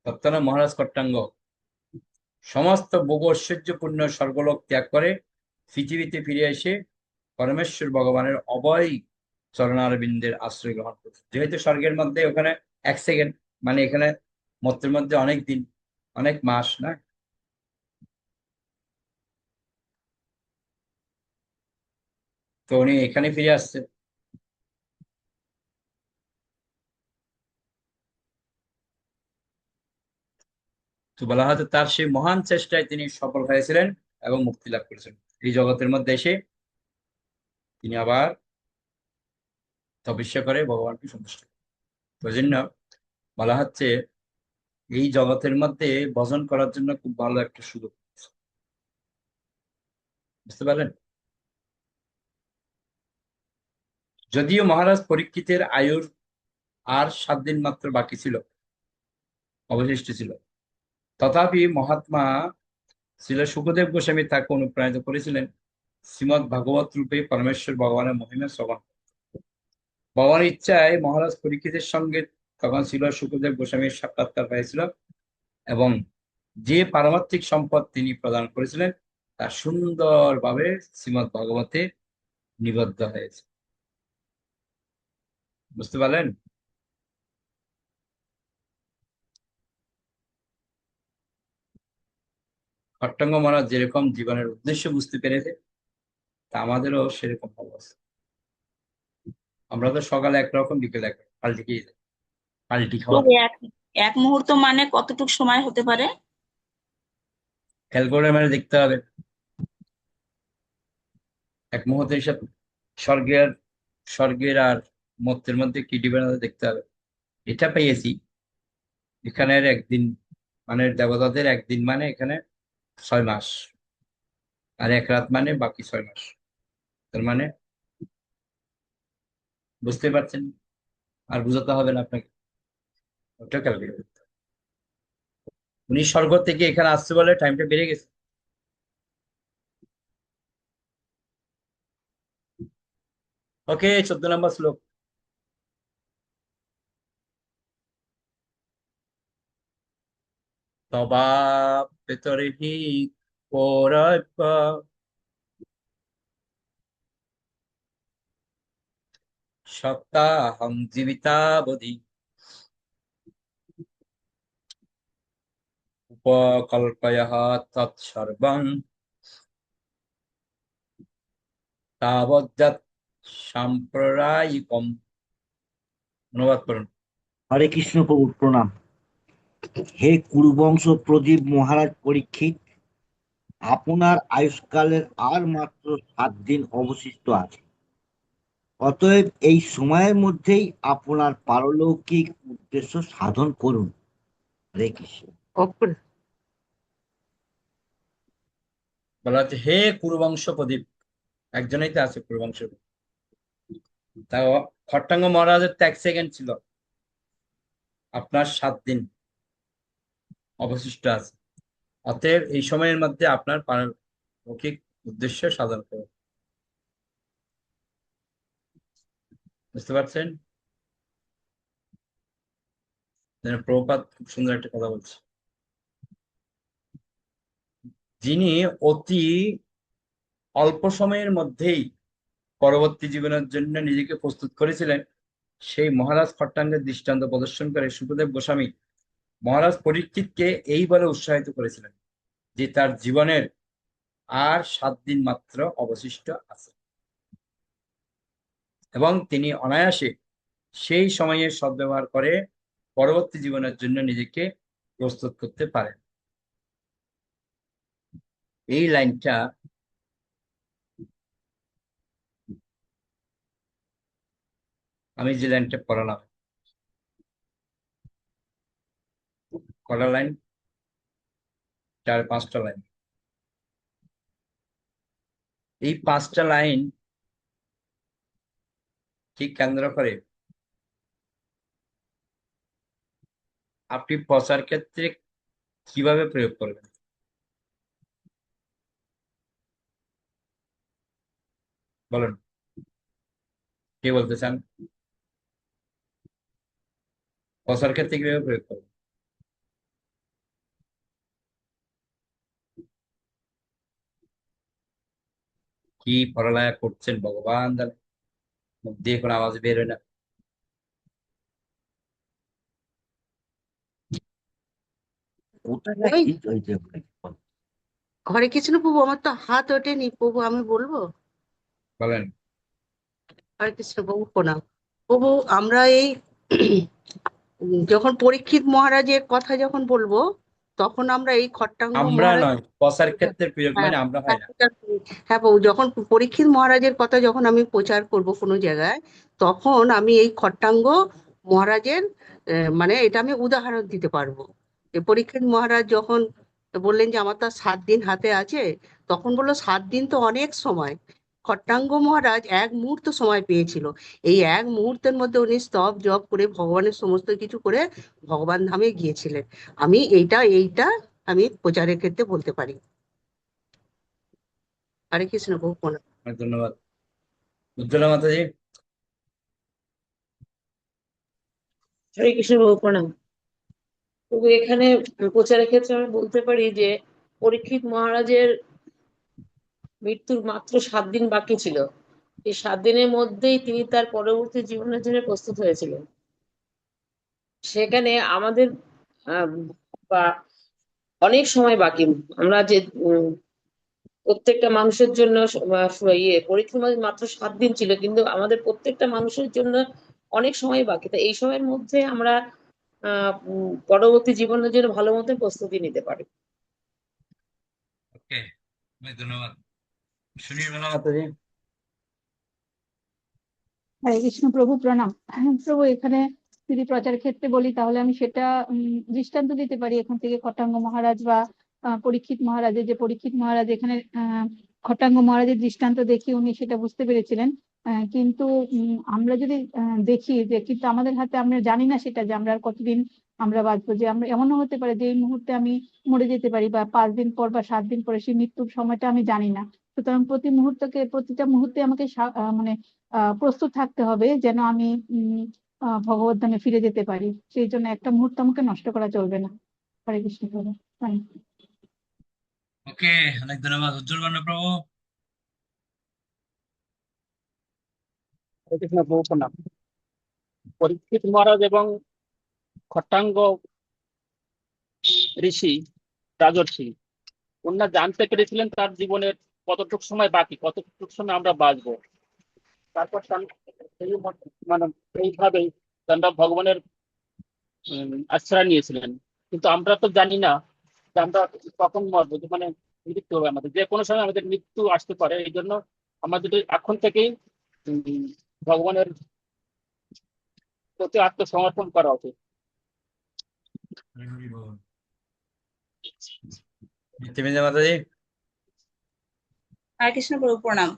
তৎক্ষণাৎ মহারাজ কট্টাঙ্গ সমস্ত ভোগ ঐশ্বর্যপূর্ণ স্বর্গলোক ত্যাগ করে পৃথিবীতে ফিরে এসে পরমেশ্বর ভগবানের অভয় চরণারবিন্দের আশ্রয় গ্রহণ করছে। যেহেতু স্বর্গের মধ্যে ওখানে এক সেকেন্ড, মানে এখানে মর্তের মধ্যে অনেক দিন, অনেক মাস না। তো উনি এখানে ফিরে আসছে। তো বলা হয়তো তার সেই মহান চেষ্টায় তিনি সফল হয়েছিলেন এবং মুক্তি লাভ করেছেন। এই জগতের মধ্যে এসে তিনি আবার তপস্যা করে ভগবানকে সন্তুষ্ট করেন। তো এই জন্য বলা হচ্ছে এই জগতের মধ্যে ভজন করার জন্য খুব ভালো একটা সুযোগ। বুঝতে পারলেন? যদিও মহারাজ পরীক্ষিতের আয়ুর আর 7 দিন মাত্র বাকি ছিল, অবশিষ্ট ছিল, তথাপি মহাত্মা ছিল সুখদেব গোস্বামী তাকে অনুপ্রাণিত করেছিলেন শ্রীমৎ ভাগবত রূপে পরমেশ্বর ভগবানের মহিমা শ্রবণ। ভগবানের ইচ্ছায় মহারাজ পরীক্ষিতের সঙ্গে তখন ছিল সুখদেব গোস্বামীর সাক্ষাৎকার হয়েছিল, এবং যে পারমার্থিক সম্পদ তিনি প্রদান করেছিলেন তা সুন্দরভাবে শ্রীমৎ ভাগবতে নিবদ্ধ হয়েছে। বুঝতে পারলেন? খট্টাঙ্গ মহারাজ যেরকম জীবনের উদ্দেশ্য বুঝতে পেরেছে, তা আমাদেরও সেরকম অবস্থা। আমরা তো সকালে একরকম, বিকেলে একরকম, পাল্টি তো খাওয়া। এক এক মুহূর্ত মানে কতটুক সময় হতে পারে? ক্যালকুলেটর মানে দেখতে হবে এক মুহূর্তে হিসাব। স্বর্গের স্বর্গের আর মর্তের মধ্যে কি ডিফারেন্স দেখতে হবে। এটা পেয়েছি, এখানের একদিন মানে দেবতাদের একদিন মানে এখানে 6 মাস, আর এক রাত মানে বাকি 6 মাস। তার মানে বুঝতে পারছেন, আর বুঝাতে হবে না আপনাকে, ওটা ক্যালকুলেট করতে হবে। উনি স্বর্গ থেকে এখানে আসছে বলে টাইমটা বেড়ে গেছে। ওকে, 14 নম্বর শ্লোক। তবা পিতরিহি পৌরব্য সপ্তাহং জীবিতাবধি উপকল্পয়ঃ তৎসর্বং তাবৎ সাম্প্রদায়িকম। অনুবাদ করুন। হরে কৃষ্ণ প্রভু প্রণাম। হে কুরুবংশ প্রদীপ মহারাজ পরীক্ষিত, আপনার আয়ুষ্কালের আর মাত্র 7 দিন অবশিষ্ট আছে। অতএব এই সময়ের মধ্যেই আপনার পারলৌকিক উদ্দেশ্য সাধন করুন। হরে কৃষ্ণ। বলা হচ্ছে, হে কুরুবংশ প্রদীপ, একজনেই তো আছে কুরুবংশ। তাও খট্টাঙ্গ মহারাজের তো 1 সেকেন্ড ছিল, আপনার 7 দিন অবশিষ্ট আছে। অতএব এই সময়ের মধ্যে আপনার পারলৌকিক উদ্দেশ্য সাধন করুন। বুঝতে পারছেন? প্রভুপাদ খুব সুন্দর একটা কথা বলছে। যিনি অতি অল্প সময়ের মধ্যেই পরবর্তী জীবনের জন্য নিজেকে প্রস্তুত করেছিলেন, সেই মহারাজ খট্টাঙ্গের দৃষ্টান্ত প্রদর্শন করে শুকদেব গোস্বামী মহারাজ পরীক্ষিতকে এই বলে উৎসাহিত করেছিলেন যে তার জীবনের আর 7 দিন মাত্র অবশিষ্ট আছে এবং তিনি অনায়াসে সেই সময়ের সদ্ব্যবহার করে পরবর্তী জীবনের জন্য নিজেকে প্রস্তুত করতে পারেন। এই লাইনটা আমি যে লাইনটা পড়ালাম, কটা লাইন? 4-5টা লাইন। এই 5টা লাইন কি কেন্দ্র করে আপনি প্রচার ক্ষেত্রে কিভাবে প্রয়োগ করবেন? বলেন, কে বলতে চান? প্রচার ক্ষেত্রে কিভাবে প্রয়োগ করবেন? কি পড়ালেখা করছেন ভগবান জানে, মুখ দিয়ে কোনো আওয়াজ বের হয় না। ওটা না ওই ঠিক হয়েছে। হরে কৃষ্ণ প্রভু, আমার তো হাত ওঠেনি প্রভু, আমি বলবো? বলেন। হরে কৃষ্ণ প্রভু প্রণাম। প্রভু, আমরা এই যখন পরীক্ষিত মহারাজের কথা যখন বলবো, তখন আমরা এই খট্টাঙ্গ আমরা মহারাজ। নয়, প্রচার ক্ষেত্রে প্রয়োগ হ্যাঁ, মানে আমরা হয় হ্যাঁ, না। হ্যাঁ প্রভু, যখন পরীক্ষিত মহারাজের কথা যখন আমি প্রচার করব কোনো জায়গায়, তখন আমি এই খট্টাঙ্গ মহারাজের মানে এটা আমি উদাহরণ দিতে পারবো। যে পরীক্ষিত মহারাজ যখন বললেন যে আমার তো আর 7 দিন হাতে আছে, তখন বললো 7 দিন তো অনেক সময়। খট্টাঙ্গ মহারাজ 1 মুহূর্ত সময় পেয়েছিল। এই 1 মুহূর্তের মধ্যে উনি স্তব জপ করে ভগবানের সমস্ত কিছু করে ভগবান ধামে গিয়েছিলেন। আমি এইটা আমি প্রচারের ক্ষেত্রে বলতে পারি। হরে কৃষ্ণ প্রভু প্রণাম। অনেক ধন্যবাদ। উজ্জ্বলা মাতাজি। হরে কৃষ্ণ প্রভু প্রণাম। তবু এখানে প্রচারের ক্ষেত্রে আমি বলতে পারি যে পরীক্ষিত মহারাজের মৃত্যুর মাত্র 7 দিন বাকি ছিল। এই 7 দিনের মধ্যেই তিনি তার পরবর্তী জীবনের জন্য প্রস্তুত হয়েছিলেন। সেখানে আমাদের আহ, বা অনেক সময় বাকি। আমরা যে প্রত্যেকটা মানুষের জন্য পরীক্ষিত মাত্র 7 দিন ছিল, কিন্তু আমাদের প্রত্যেকটা মানুষের জন্য অনেক সময় বাকি। তো এই সময়ের মধ্যে আমরা পরবর্তী জীবনের জন্য ভালো মতো প্রস্তুতি নিতে পারি। ওকে, অনেক ধন্যবাদ। সুনির্মলা মাতাজি। হরে কৃষ্ণ প্রভু প্রণাম। প্রভু, এখানে যদি প্রচার ক্ষেত্রে বলি তাহলে আমি সেটা দৃষ্টান্ত দিতে পারি এখান থেকে খট্টাঙ্গ মহারাজ বা পরীক্ষিত মহারাজের। যে পরীক্ষিত মহারাজ এখানে খট্টাঙ্গ মহারাজের দৃষ্টান্ত দেখি উনি সেটা বুঝতে পেরেছিলেন। কিন্তু আমরা যদি দেখি যে কিন্তু আমাদের হাতে, আমরা জানি না সেটা যে আমরা আর কতদিন আমরা বাঁচবো। যে আমরা এমনও হতে পারে যে এই মুহূর্তে আমি মরে যেতে পারি, বা 5 দিন পর বা 7 দিন পরে, সেই মৃত্যুর সময়টা আমি জানি না। সুতরাং প্রতিটা মুহূর্তে আমাকে মানে প্রস্তুত থাকতে হবে যেন আমি ভগবত ধামে ফিরে যেতে পারি। সেই জন্য একটা মুহূর্ত আমাকে নষ্ট করা চলবে না। হরে কৃষ্ণ প্রভু। Thank you. ওকে, অনেক ধন্যবাদ। উজ্জ্বল বর্ণ প্রভু। হরে কৃষ্ণ প্রভু প্রণাম। পরীক্ষিত মহারাজ এবং খট্টাঙ্গ ঋষি রাজর্ষি ওনারা জানতে পেরেছিলেন তার জীবনের কতটুকু সময় বাকি, কতটুকু সময় আমরা বাঁচবো। তারপর মানে এইভাবেই তারা ভগবানের আশ্রয় নিয়েছিলেন। কিন্তু আমরা তো জানি না যে আমরা কখন মরবো। মানে মৃত্যু হবে, আমাদের যে কোনো সময় আমাদের মৃত্যু আসতে পারে। এই জন্য আমাদের এখন থেকেই ভগবানের প্রতি আত্মসমর্পণ করা উচিত। নিত্যমিন্দ মাতাজি। হরে কৃষ্ণ প্রভু প্রণাম।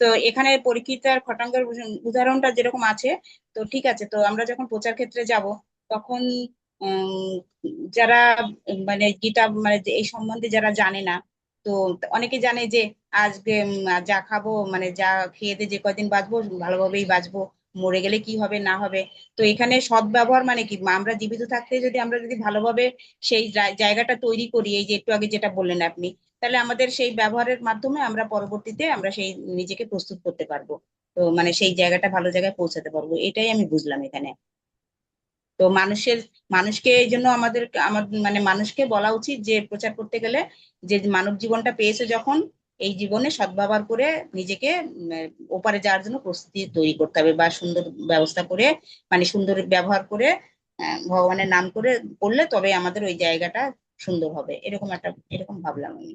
তো এখানে পরীক্ষিত আর খটাঙ্গের উদাহরণটা যেরকম আছে, তো ঠিক আছে। তো আমরা যখন প্রচার ক্ষেত্রে যাব তখন উম, যারা মানে গীতা মানে যে এই সম্বন্ধে যারা জানে না, তো অনেকে জানে যে আজকে যা খাবো মানে যা খেয়ে দিয়ে যে কয়দিন বাঁচবো ভালোভাবেই বাঁচবো, মরে গেলে কি হবে না হবে। তো এখানে সদ্ব্যবহার মানে কি, আমরা জীবিত থাকতে যদি আমরা যদি ভালোভাবে সেই জায়গাটা তৈরি করি, এই যে একটু আগে যেটা বললেন আপনি, তাহলে আমাদের সেই ব্যবহারের মাধ্যমে আমরা পরবর্তীতে আমরা সেই নিজেকে প্রস্তুত করতে পারবো। তো মানে সেই জায়গাটা ভালো জায়গায় পৌঁছাতে পারবো, এটাই আমি বুঝলাম এখানে। তো মানুষকে এই জন্য আমাদের মানে মানুষকে বলা উচিত যে প্রচার করতে গেলে যে মানব জীবনটা পেয়েছে যখন, এই জীবনে সদ্ব্যবহার করে নিজেকে ওপারে যাওয়ার জন্য প্রস্তুতি তৈরি করতে হবে, বা সুন্দর ব্যবস্থা করে মানে সুন্দর ব্যবহার করে ভগবানের নাম করে করলে তবে আমাদের ওই জায়গাটা সুন্দর হবে। এরকম ভাবলাম আমি।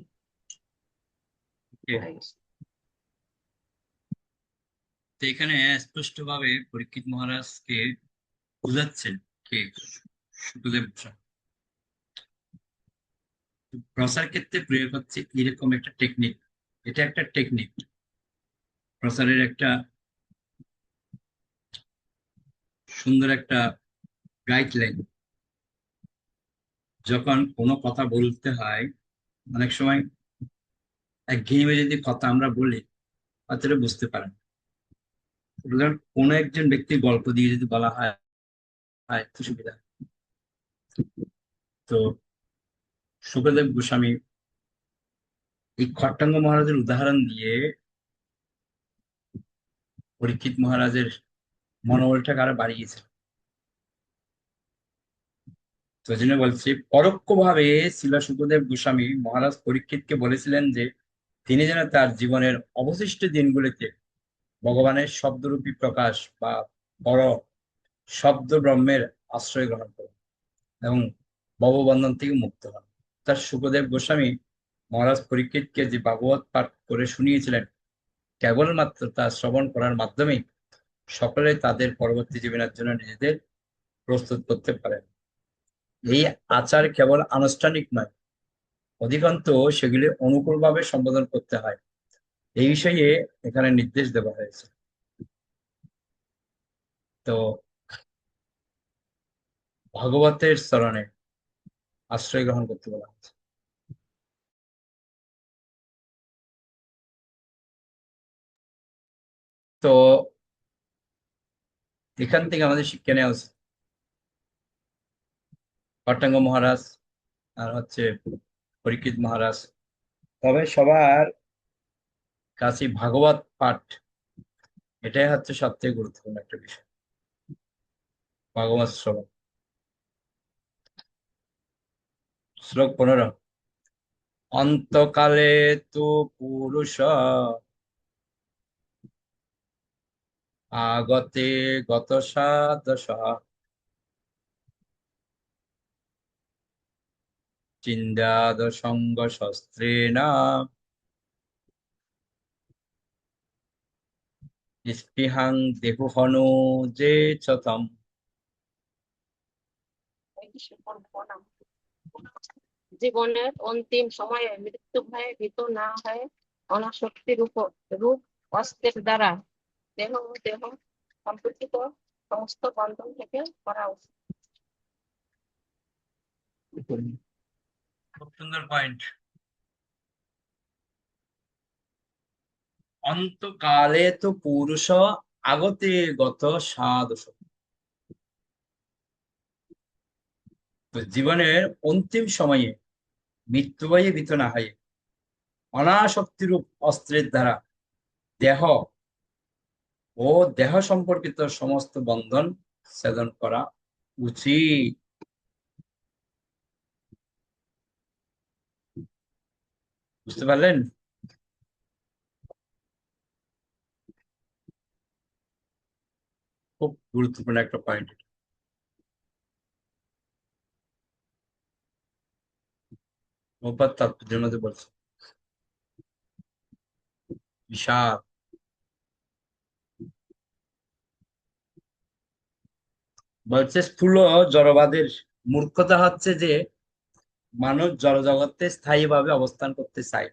তো এখানে স্পষ্টভাবে পরীক্ষিত মহারাজকে বুঝাচ্ছেন কে? সুখদেব গোস্বামী। প্রসার ক্ষেত্রে প্রয়োগ হচ্ছে এরকম একটা টেকনিক। এটা একটা টেকনিক, প্রসারের একটা সুন্দর একটা গাইডলাইন। যখন কোনো কথা বলতে হয়, অনেক সময় একঘেয়েমি যদি কথা আমরা বলি, হয়তো বুঝতে পারেন। ধরুন, কোনো একজন ব্যক্তির গল্প দিয়ে যদি বলা হয় হয় তো সুবিধা। তো সুখদেব গোস্বামী এই খট্টাঙ্গ মহারাজের উদাহরণ দিয়ে পরীক্ষিত মহারাজের মনোবলটাকে আরো বাড়িয়েছে। তো এই জন্য বলছি, পরোক্ষভাবে শিলা সুখদেব গোস্বামী মহারাজ পরীক্ষিতকে বলেছিলেন যে তিনি যেন তার জীবনের অবশিষ্ট দিনগুলিতে ভগবানের শব্দরূপী প্রকাশ বা বড় শব্দ ব্রহ্মের আশ্রয় গ্রহণ করেন এবং ভববন্ধন থেকে মুক্ত হন। তার সুখদেব গোস্বামী মহারাজ পরীক্ষিতকে যে ভাগবত পাঠ করে শুনিয়েছিলেন, কেবলমাত্র তা শ্রবণ করার মাধ্যমেই সকলে তাদের পরবর্তী জীবনের জন্য নিজেদের প্রস্তুত করতে পারেন। এই আচার কেবল আনুষ্ঠানিক নয়, অধিকন্ত সেগুলি অনুকূলভাবে সম্বোধন করতে হয়, এই বিষয়ে এখানে নির্দেশ দেওয়া হয়েছে। তো ভগবতের চরণে আশ্রয় গ্রহণ করতে বলা হয়েছে। তো এখান থেকে আমাদের শিক্ষা নেওয়া উচিত, খট্টাঙ্গ মহারাজ আর হচ্ছে পরীক্ষিত মহারাজ, তবে সবার কাছে ভাগবত পাঠ এটাই হচ্ছে সবথেকে গুরুত্বপূর্ণ একটা বিষয়, ভাগবত শ্রবণ। শ্লোক 15। অন্তকালে তু পুরুষ আগতে গত সাদশ চিন্দাদ সঙ্গ শস্ত্রেণ স্পৃহাং দেহুহনো যে চতম। জীবনের অন্তিম সময়ে মৃত্যু ভয়ে ভীত না হয়ে অনাসক্তির উপর রূপ অস্ত্রের দ্বারা দেহ ও দেহ সম্পর্কিত সমস্ত বন্ধন থেকে করা উচিত। খুব সুন্দর পয়েন্ট। অন্তকালে তো পুরুষ আগতে গত সাদশ। তো জীবনের অন্তিম সময়ে মৃত্যু ভয়ে ভীত না হয়ে অনাসক্তিরূপ অস্ত্রের দ্বারা দেহ ও দেহ সম্পর্কিত সমস্ত বন্ধন ছেদন করা উচিত। বুঝতে পারলেন? খুব গুরুত্বপূর্ণ একটা পয়েন্ট। তাৎপর্যের মধ্যে বলছে বিশাল। বলছে স্থূল জড়বাদের মূর্খতা হচ্ছে যে মানুষ জড়জগতে স্থায়ীভাবে অবস্থান করতে চায়।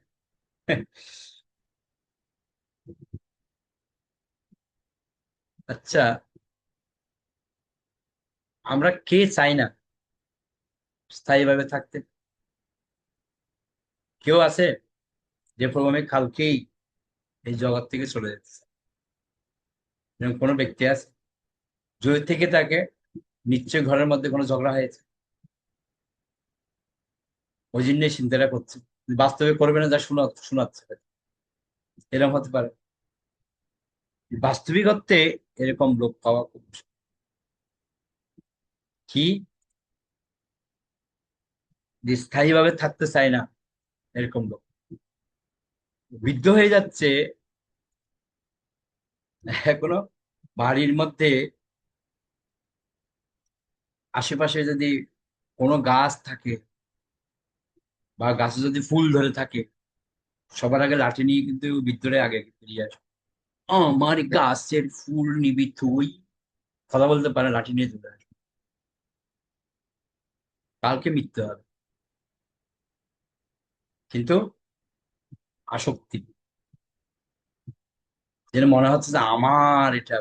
আচ্ছা, আমরা কে চাই না স্থায়ীভাবে থাকতে? কেউ আছে যে প্রভু আমি কালকেই এই জগৎ থেকে চলে যাচ্ছে? এরকম কোনো ব্যক্তি আছে? যদি থেকে থাকে, নিশ্চয়ই ঘরের মধ্যে কোনো ঝগড়া হয়েছে, ওই জন্যই চিন্তাটা করছে। বাস্তবে করবে না, যা শোনাচ্ছে, এরকম হতে পারে। বাস্তবিক অর্থে এরকম লোক পাওয়া খুব মুশকিল। কি, যে স্থায়ীভাবে থাকতে চায় না এরকম লোক বৃদ্ধ হয়ে যাচ্ছে, এখনো বাড়ির মধ্যে আশেপাশে যদি কোনো গাছ থাকে বা গাছে যদি ফুল ধরে থাকে, সবার আগে লাঠি নিয়ে কিন্তু বৃদ্ধরে আগে বেরিয়ে আসে। আমার গাছের ফুল নিবি তুই, কথা বলতে পারে, লাঠি নিয়ে চলে আসে। কালকে মৃত্যু হবে, কিন্তু আসক্তি, যেন মনে হচ্ছে যে আমার এটা,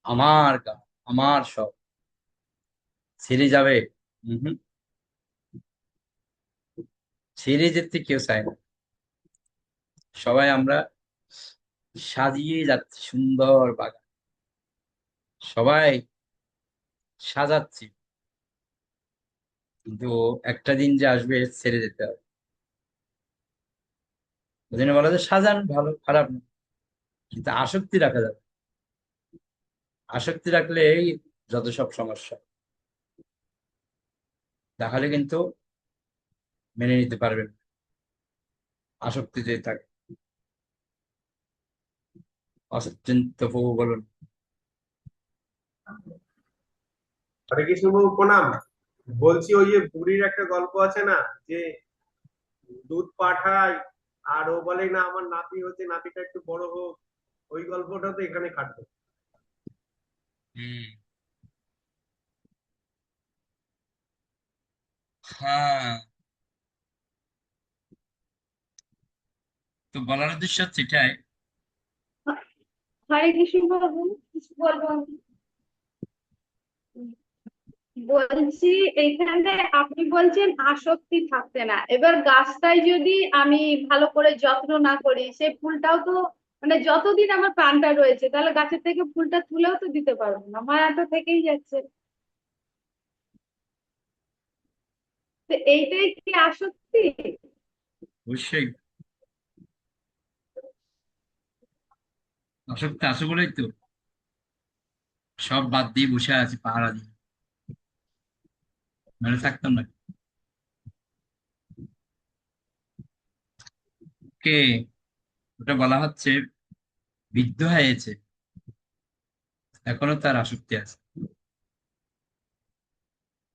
আমার গা, আমার সব ছেড়ে যাবে। হম, ছেড়ে যেতে কেউ চায় না। সবাই আমরা সাজিয়ে যাচ্ছি সুন্দর বাগান, সবাই সাজাচ্ছি, কিন্তু একটা দিন যে আসবে ছেড়ে যেতে হবে। ওই জন্য বলা যায় সাজান ভালো, খারাপ না, কিন্তু আসক্তি রাখা যাবে। আসক্তি রাখলে এই যত সব সমস্যা, তাহলে কিন্তু মেনে নিতে পারবেন না। আসক্তি যদি থাকে, অচিন্ত্য প্রভু বলুন। হরে কৃষ্ণ বাবু প্রণাম। বলছি ওই যে বুড়ির একটা গল্প আছে না, যে দুধ পাঠায় আর ও বলে না আমার নাতি হচ্ছে, নাতিটা একটু বড় হোক, ওই গল্পটা তো এখানে খাটবে। হম, হ্যাঁ, তো বলার উদ্দেশ্য হচ্ছে এটাই। হরে কৃষ্ণ বাবু, কিছু বলবো আমি? বলছি এইখানে আপনি বলছেন আসক্তি থাকতে না, এবার গাছটাই যদি আমি ভালো করে যত্ন না করি, সেই ফুলটাও তো মানে যতদিন আমার প্রাণটা রয়েছে, তাহলে গাছের থেকে ফুলটা তুলেও তো দিতে পারবো না, মায়া তো থেকেই যাচ্ছে। তো এইটাই কি আসক্তি? অবশ্যই আসক্তি আছে বলেই তো সব বাদ দিয়ে বসে আছি পাহারা দিয়ে, মানে থাকতাম না। কে, ওটা বলা হচ্ছে বৃদ্ধ হয়েছে, এখনো তার আসক্তি আছে।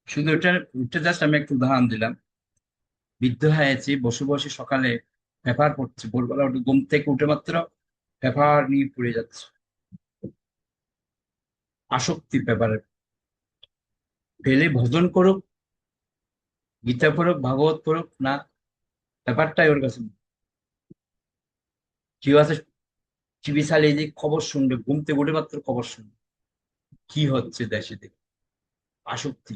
শুধু ওটা ওটা জাস্ট আমি একটা উদাহরণ দিলাম। বৃদ্ধ হয়েছে, বসে বসে সকালে পেপার পড়ছে, ভোরবেলা উঠে ঘুম থেকে উঠে মাত্র পেপার নিয়ে পড়ে যাচ্ছে, আসক্তি পেপারের। পেলে ভজন করুক, গীতা পড়ুক, ভাগবত পড়ুক না, ব্যাপারটাই ওর কাছে নেই। কেউ আছে টিভি চালিয়ে যে খবর শুনবে, ঘুম থেকে উঠে মাত্র খবর শুনবে কি হচ্ছে দেশে থেকে, আসক্তি।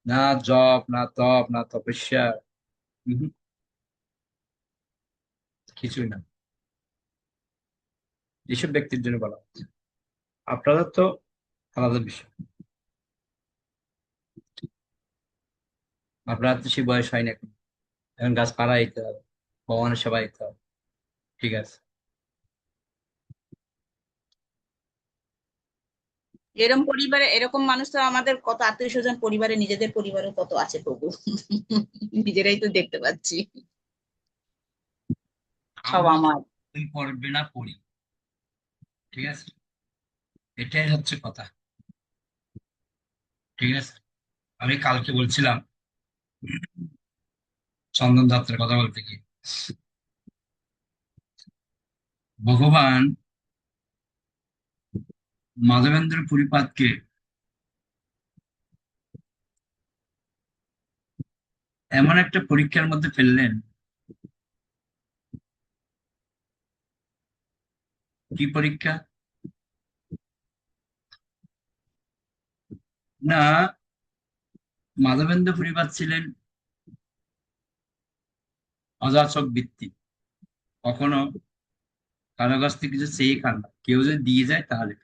না জপ, না তপ, না তপস্যা, উহুম, কিছুই না। এসব ব্যক্তির জন্য বলা হচ্ছে। আপনাদের তো আলাদা বিষয়, আপনার তো সে বয়স হয়নি এখন, এখন গাছ পাড়া দিতে হবে, ভগবানের সেবা দিতে হবে, ঠিক আছে। এরকম পরিবারে এরকম মানুষ তো আমাদের কত আত্মীয় স্বজন পরিবারে, নিজেদের পরিবারে কত আছে প্রভু। নিজেরাই তো দেখতে পাচ্ছি, সব আমি আমার। তুই পড়বে না পড়ি, ঠিক আছে, এটাই হচ্ছে কথা, ঠিক আছে। আমি কালকে বলছিলাম চন্দন যাত্রার কথা বলতে গিয়ে, ভগবান মাধবেন্দ্র পুরীপাদকে এমন একটা পরীক্ষার মধ্যে ফেললেন, কি পরীক্ষা না, মাধবেন্দ্র পুরীপাদ ছিলেন অযাচক বৃত্তি, কখনো কারো কাছ থেকে কিছু চেয়ে খান না, কেউ যদি দিয়ে যায় তাহলে।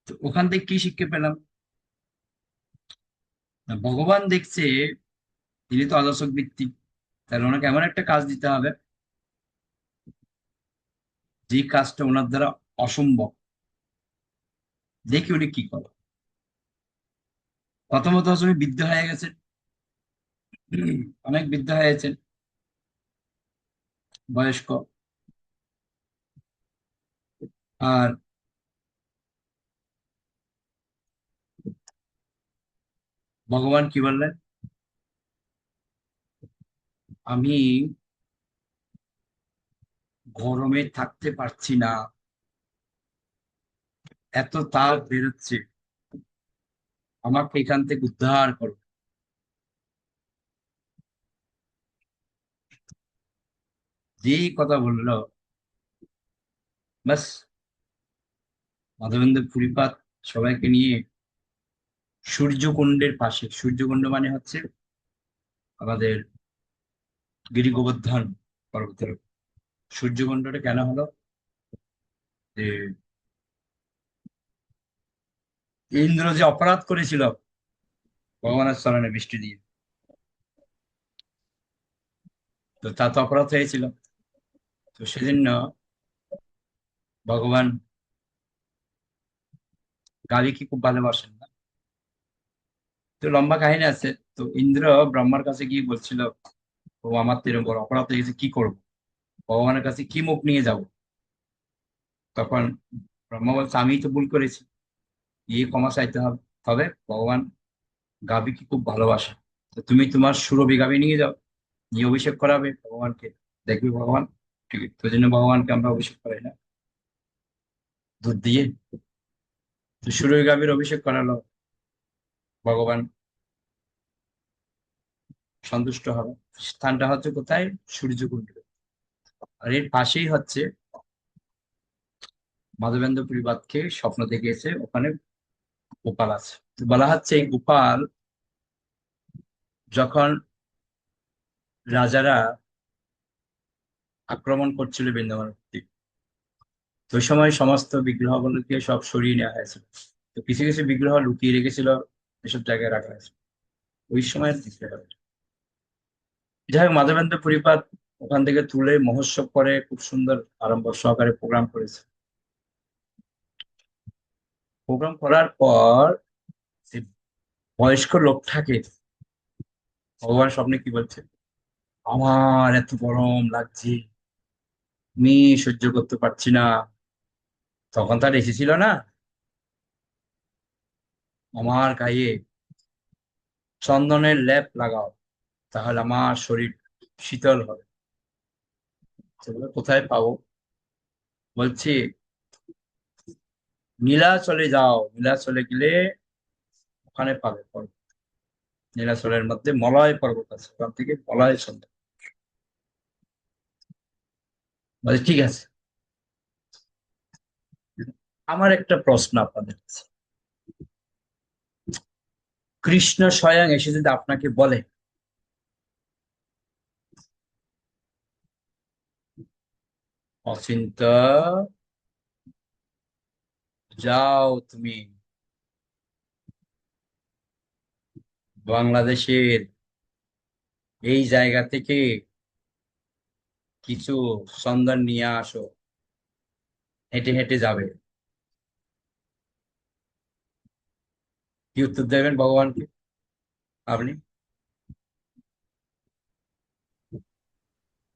তো ওখান থেকে কি শিক্ষা পেলাম, না, ভগবান দেখছে তিনি তো অযাচক বৃত্তি, তাহলে ওনাকে এমন একটা কাজ দিতে হবে যে কাজটা ওনার দ্বারা অসম্ভব, দেখি উনি কি করে। প্রথমত হচ্ছে উনি বৃদ্ধ হয়ে গেছেন, অনেক বৃদ্ধ হয়েছেন, বয়স্ক। আর ভগবান কি বললেন, আমি গরমে থাকতে পারছি না, এত তাপ বেরোচ্ছে, আমাকে এখান থেকে উদ্ধার করো। যেই কথা বললো, ব্যাস মাধবেন্দ্র পুরীপাদ সবাইকে নিয়ে সূর্যকুণ্ডের পাশে, সূর্যকুণ্ড মানে হচ্ছে আমাদের গিরি গোবর্ধন পর্বতের উপর। সূর্যকুণ্ডটা কেন হলো, যে ইন্দ্র যে অপরাধ করেছিল ভগবানের চরণে বৃষ্টি দিয়ে, তো তা তো অপরাধ হয়েছিল, তো সেজন্য ভগবান গালিকে খুব ভালোবাসেন না। তো লম্বা কাহিনী আছে। তো ইন্দ্র ব্রহ্মার কাছে গিয়ে বলছিল, ও আমার তো এরকম বড় অপরাধ হয়ে গেছে, কি করবো, ভগবানের কাছে কি মুখ নিয়ে যাব। তখন ব্রহ্মা বলছে, আমি তো ভুল করেছি, গিয়ে ক্ষমা চাইতে হবে। তবে ভগবান গাভীকে খুব ভালোবাসে, তো তুমি তোমার সুরভি গাভী নিয়ে যাও, নিয়ে অভিষেক করাবে ভগবানকে, দেখবি ভগবান ঠিক। তো জন্য ভগবানকে আমরা অভিষেক করাই না দুধ দিয়ে, তো সুরভি গাভীর অভিষেক করালো, ভগবান সন্তুষ্ট হবে। স্থানটা হচ্ছে কোথায়, সূর্যকুণ্ড। আর এর পাশেই হচ্ছে মাধবেন্দ্র পুরীপাদকে স্বপ্ন দেখিয়েছে, ওখানে গোপাল আছে। তো বলা হচ্ছে এই গোপাল যখন রাজারা আক্রমণ করছিল বৃন্দাবনের প্রতি, তো ওই সময় সমস্ত বিগ্রহগুলোকে সব সরিয়ে নেওয়া হয়েছিল, তো কিছু কিছু বিগ্রহ লুকিয়ে রেখেছিল, এসব জায়গায় রাখা হয়েছিল ওই সময়। যাই হোক, মাধবেন্দ্র পুরীপাদ ওখান থেকে তুলে মহোৎসব করে খুব সুন্দর আড়ম্বর সহকারে প্রোগ্রাম করেছে। প্রোগ্রাম করার পর যে বয়স্ক লোকটাকে ভগবান স্বপ্নে কি বলছে, আমার এত গরম লাগছে, আমি সহ্য করতে পারছি না। তখন তার এসি ছিল না, আমার গায়ে চন্দনের লেপ লাগাও, তাহলে আমার শরীর শীতল হবে। সেগুলো কোথায় পাবো, বলছি নীলাচলে যাও, নীলাচলে গেলে ওখানে পাবে পর্বত, নীলাচলের মধ্যে মলয় পর্বত আছে, ওখান থেকে মলয় সন্ধ্যা। বলছে ঠিক আছে। আমার একটা প্রশ্ন আপনাদের কাছে, কৃষ্ণ স্বয়ং এসে যদি আপনাকে বলে, অচিন্তা যাও তুমি বাংলাদেশের এই জায়গা থেকে কিছু সন্ধান নিয়ে আসো, হেঁটে হেঁটে যাবে, কি উত্তর দেবেন ভগবানকে আপনি,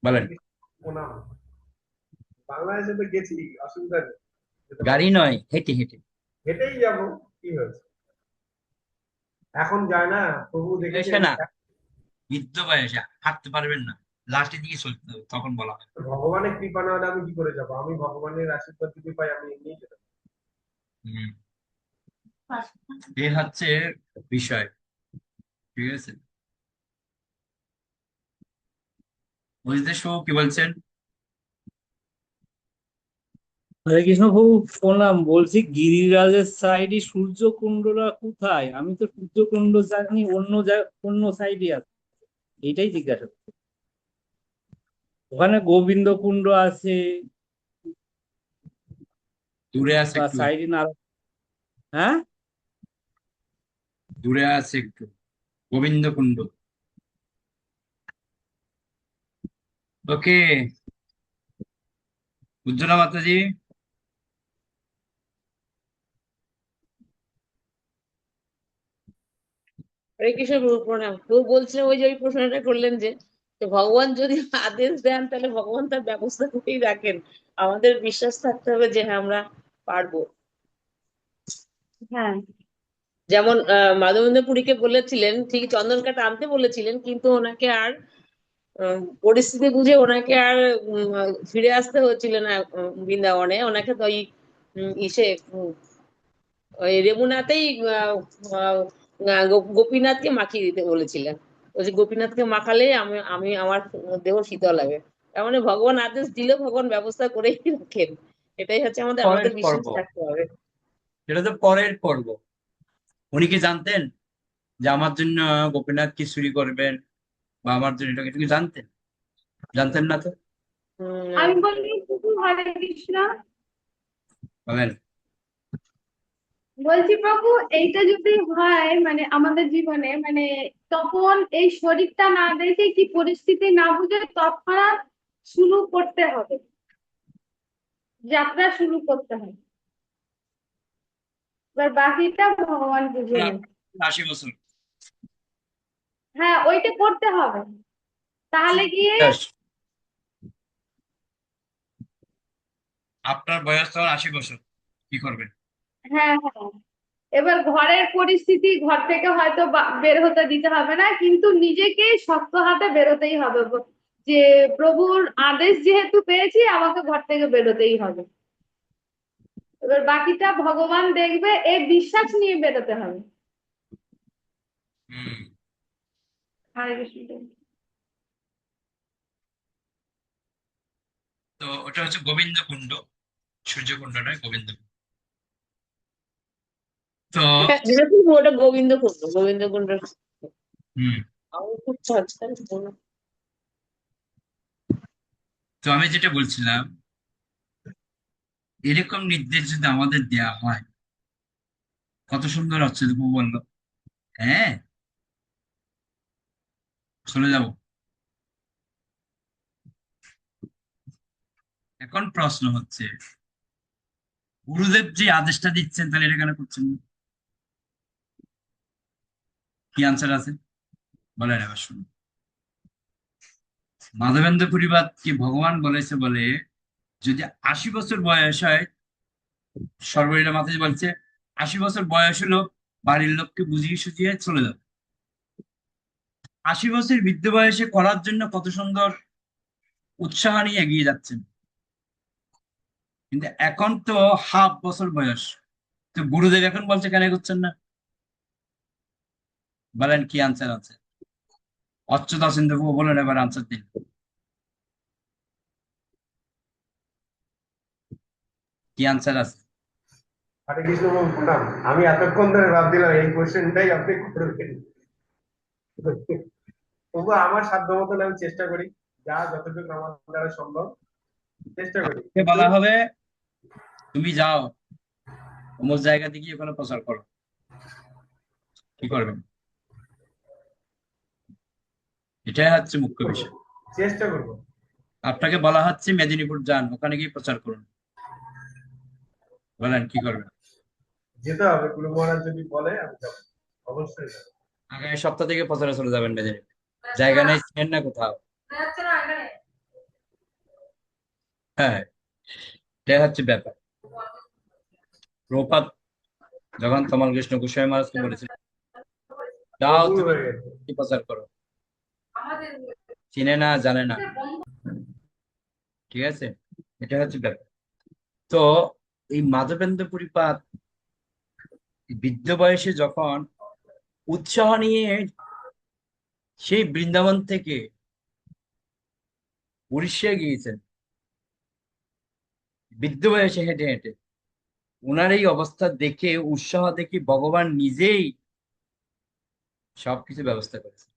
বলেন। প্রণাম। বাংলাদেশে তো গেছি, অসুবিধা নেই, যেতে গাড়ি পারবো। নয়, হেঁটে হেঁটে। হেঁটেই যাবো, কি হয়েছে, এখন যায় না, প্রভু বয়সে দেখেছেন। না, বৃদ্ধ বয়সে হাঁটতে পারবেন না। লাস্টের দিকে চলতে হবে, তখন বলা হয়। ভগবানের কৃপা না হলে আমি কি করে যাবো? আমি ভগবানের আশীর্বাদ যদি পাই আমি এমনিই যেতে পারি। হুম, এই হচ্ছে বিষয়, ঠিক আছে? বুঝতে কি বলছেন? হরে কৃষ্ণ প্রভু প্রণাম। বলছি গিরিরাজের সাইডে সূর্যকুণ্ডটা কোথায়? আমি তো সূর্যকুণ্ড জানি অন্য সাইডে আছে, এইটাই জিজ্ঞাসা করছি। ওখানে গোবিন্দ কুণ্ড আছে দূরে আছে বা একটু, সাইডে হ্যাঁ, দূরে আছে একটু গোবিন্দকুণ্ড। ওকে, উজ্জ্বলা মাতাজি। হরে কৃষ্ণ প্রভু প্রণাম। প্রভু বলছিলেন ওই যে ওই প্রশ্নটা করলেন যে যে ভগবান যদি আদেশ দেন তাহলে ভগবান তার ব্যবস্থা করেই রাখেন। আমাদের বিশ্বাস থাকতে হবে যে হ্যাঁ আমরা পারবো। হ্যাঁ, যেমন মাধবেন্দ্র পুরীকে বলেছিলেন ঠিকই চন্দন কাঠ আনতে বলেছিলেন, কিন্তু ওনাকে আর পরিস্থিতি বুঝে ওনাকে আর ফিরে আসতে হচ্ছিল না বৃন্দাবনে। ওনাকে তো ওই ইসে ওই রেমুনাতেই গোপীনাথকে মাখিয়ে দিতে বলেছিলেন। ওই যে গোপীনাথকে মাখালেই আমি আমি আমার দেহ শীতল হবে। তার মানে ভগবান আদেশ দিলেও ভগবান ব্যবস্থা করেই রাখেন। এটাই হচ্ছে আমাদের পরের আমাদের বিশ্বাস পর্ব, থাকতে হবে। সেটা তো পরের পর্ব। উনি কি জানতেন যে আমার জন্য গোপীনাথ কি চুরি করবেন বা আমার জন্য এটা কিছু কি জানতেন? জানতেন না তো। আমি বলি প্রভু হরে কৃষ্ণ। বলেন। বলছি প্রভু, এইটা যদি হয় মানে আমাদের জীবনে মানে তখন এই শরীরটা না দেখে কি পরিস্থিতি না বুঝে তৎক্ষণাৎ শুরু করতে হবে, যাত্রা শুরু করতে হবে। এবার বাকিটা ভগবান বুঝে নেন। 80 বছর। হ্যাঁ, ওইটা করতে হবে, তাহলে গিয়ে ব্যাস, আপনার বয়স তখন 80 বছর, কি করবেন? হ্যাঁ হ্যাঁ, এবার ঘরের পরিস্থিতি, ঘর থেকে হয়তো বের হতে দিতে হবে না, কিন্তু নিজেকে শক্ত হাতে বেরোতেই হবে, যে প্রভুর আদেশ যেহেতু পেয়েছি আমাকে ঘর থেকে বেরোতেই হবে। এবার বাকিটা ভগবান দেখবে, এই বিশ্বাস নিয়ে বেরোতে হবে। হুম, হরে কৃষ্ণ। তো ওটা হচ্ছে গোবিন্দকুণ্ড, সূর্যকুণ্ড নয়, গোবিন্দকুণ্ড। তো যেরকম ওটা গোবিন্দ কুণ্ড, গোবিন্দ কুণ্ড। হুম, আমি খুব চর্চা তো আমি যেটা বলছিলাম, এরকম নির্দেশ যদি আমাদের দেয়া হয়, কত সুন্দর হচ্ছে। প্রভু বললো হ্যাঁ চলে যাব। এখন প্রশ্ন হচ্ছে, গুরুদেব যে আদেশটা দিচ্ছেন তাহলে এটা কেন করছেন না? কি আনসার আছে বলেন এবার শুনুন। মাধবেন্দ্র পুরীবাদ কি ভগবান বলেছে বলে যদি 80 বছর বয়স হয়, সর্বলীলা মাতাজি বলছে 80 বছর বয়স হলো বাড়ির লোককে বুঝিয়ে সুঝিয়ে চলে যাবে। 80 বছর বৃদ্ধ বয়সে করার জন্য কত সুন্দর উৎসাহ নিয়ে এগিয়ে যাচ্ছেন, কিন্তু এখন তো হাফ বছর বয়স। তো গুরুদেব এখন বলছে কেন করছেন না? বলেন কি আনসার আছে? অচ্যুত আছেন তো বলেন, এবার আনসার দিন। কি আনসার আছে? হরে কৃষ্ণ বাবু প্রণাম। আমি এতক্ষণ ধরে ভাবছিলাম এই কোশ্চেনটাই আপনি করবেন। তবু আমার সাধ্য মতন আমি চেষ্টা করি, যা যতটুকু আমার দ্বারা সম্ভব চেষ্টা করি, কিন্তু বলা হবে তুমি যাও অমুক জায়গাতে গিয়ে ওখানে প্রচার করো, কি করবেন? এটাই হচ্ছে মুখ্য বিষয়। চেষ্টা করবো। আপনাকে বলা হচ্ছে মেদিনীপুর যান, ওখানে গিয়ে প্রচার করুন, বলেন কি করবেন? যেতে হবে, গুরু মহারাজ যদি বলে আমি যাবো, অবশ্যই যাবো। আগামী সপ্তাহ থেকে প্রচারে চলে যাবেন মেদিনীপুর। জায়গা নেই, চেন না কোথাও। হ্যাঁ, এটাই হচ্ছে ব্যাপার। প্রপাত যখন তমাল কৃষ্ণ গোস্বামী মহারাজকে বলেছিলেন যাও প্রভুর তুমি হয়ে গেছে। প্রচার করো, চিনে না, জানে না। ঠিক আছে, এটা হচ্ছে ব্যাপার। তো এই মাধবেন্দ্র পুরীপাদ বৃদ্ধ বয়সে যখন উৎসাহ নিয়ে সেই বৃন্দাবন থেকে উড়িষ্যায় গিয়েছেন, বৃদ্ধ বয়সে হেঁটে হেঁটে, ওনার এই অবস্থা দেখে, উৎসাহ দেখে ভগবান নিজেই সবকিছু ব্যবস্থা করেছে।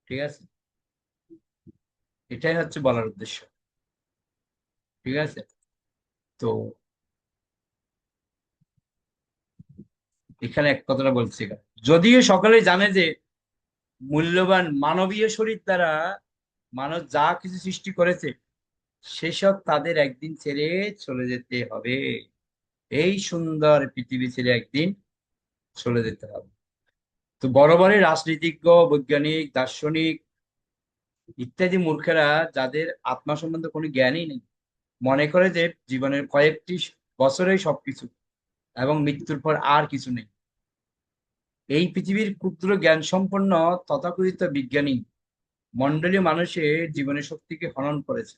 ঠিক আছে, এটাই হচ্ছে বলার উদ্দেশ্য। ঠিক আছে, তো এখানে এক কথাটা বলছি, যদিও সকলে জানে যে মূল্যবান মানবীয় শরীর দ্বারা মানুষ যা কিছু সৃষ্টি করেছে সেসব তাদের একদিন ছেড়ে চলে যেতে হবে। এই সুন্দর পৃথিবী ছেড়ে একদিন চলে যেতে হবে। তো বড় বড় রাজনীতিজ্ঞ, বৈজ্ঞানিক, দার্শনিক ইত্যাদি মূর্খেরা, যাদের আত্মা সম্বন্ধে কোনো জ্ঞানই নেই, মনে করে যে জীবনের কয়েকটি বছরেই সবকিছু এবং মৃত্যুর পর আর কিছু নেই। এই পৃথিবীর ক্ষুদ্র জ্ঞান সম্পন্ন তথাকথিত বিজ্ঞানী মন্ডলীয় মানুষের জীবনের শক্তিকে হনন করেছে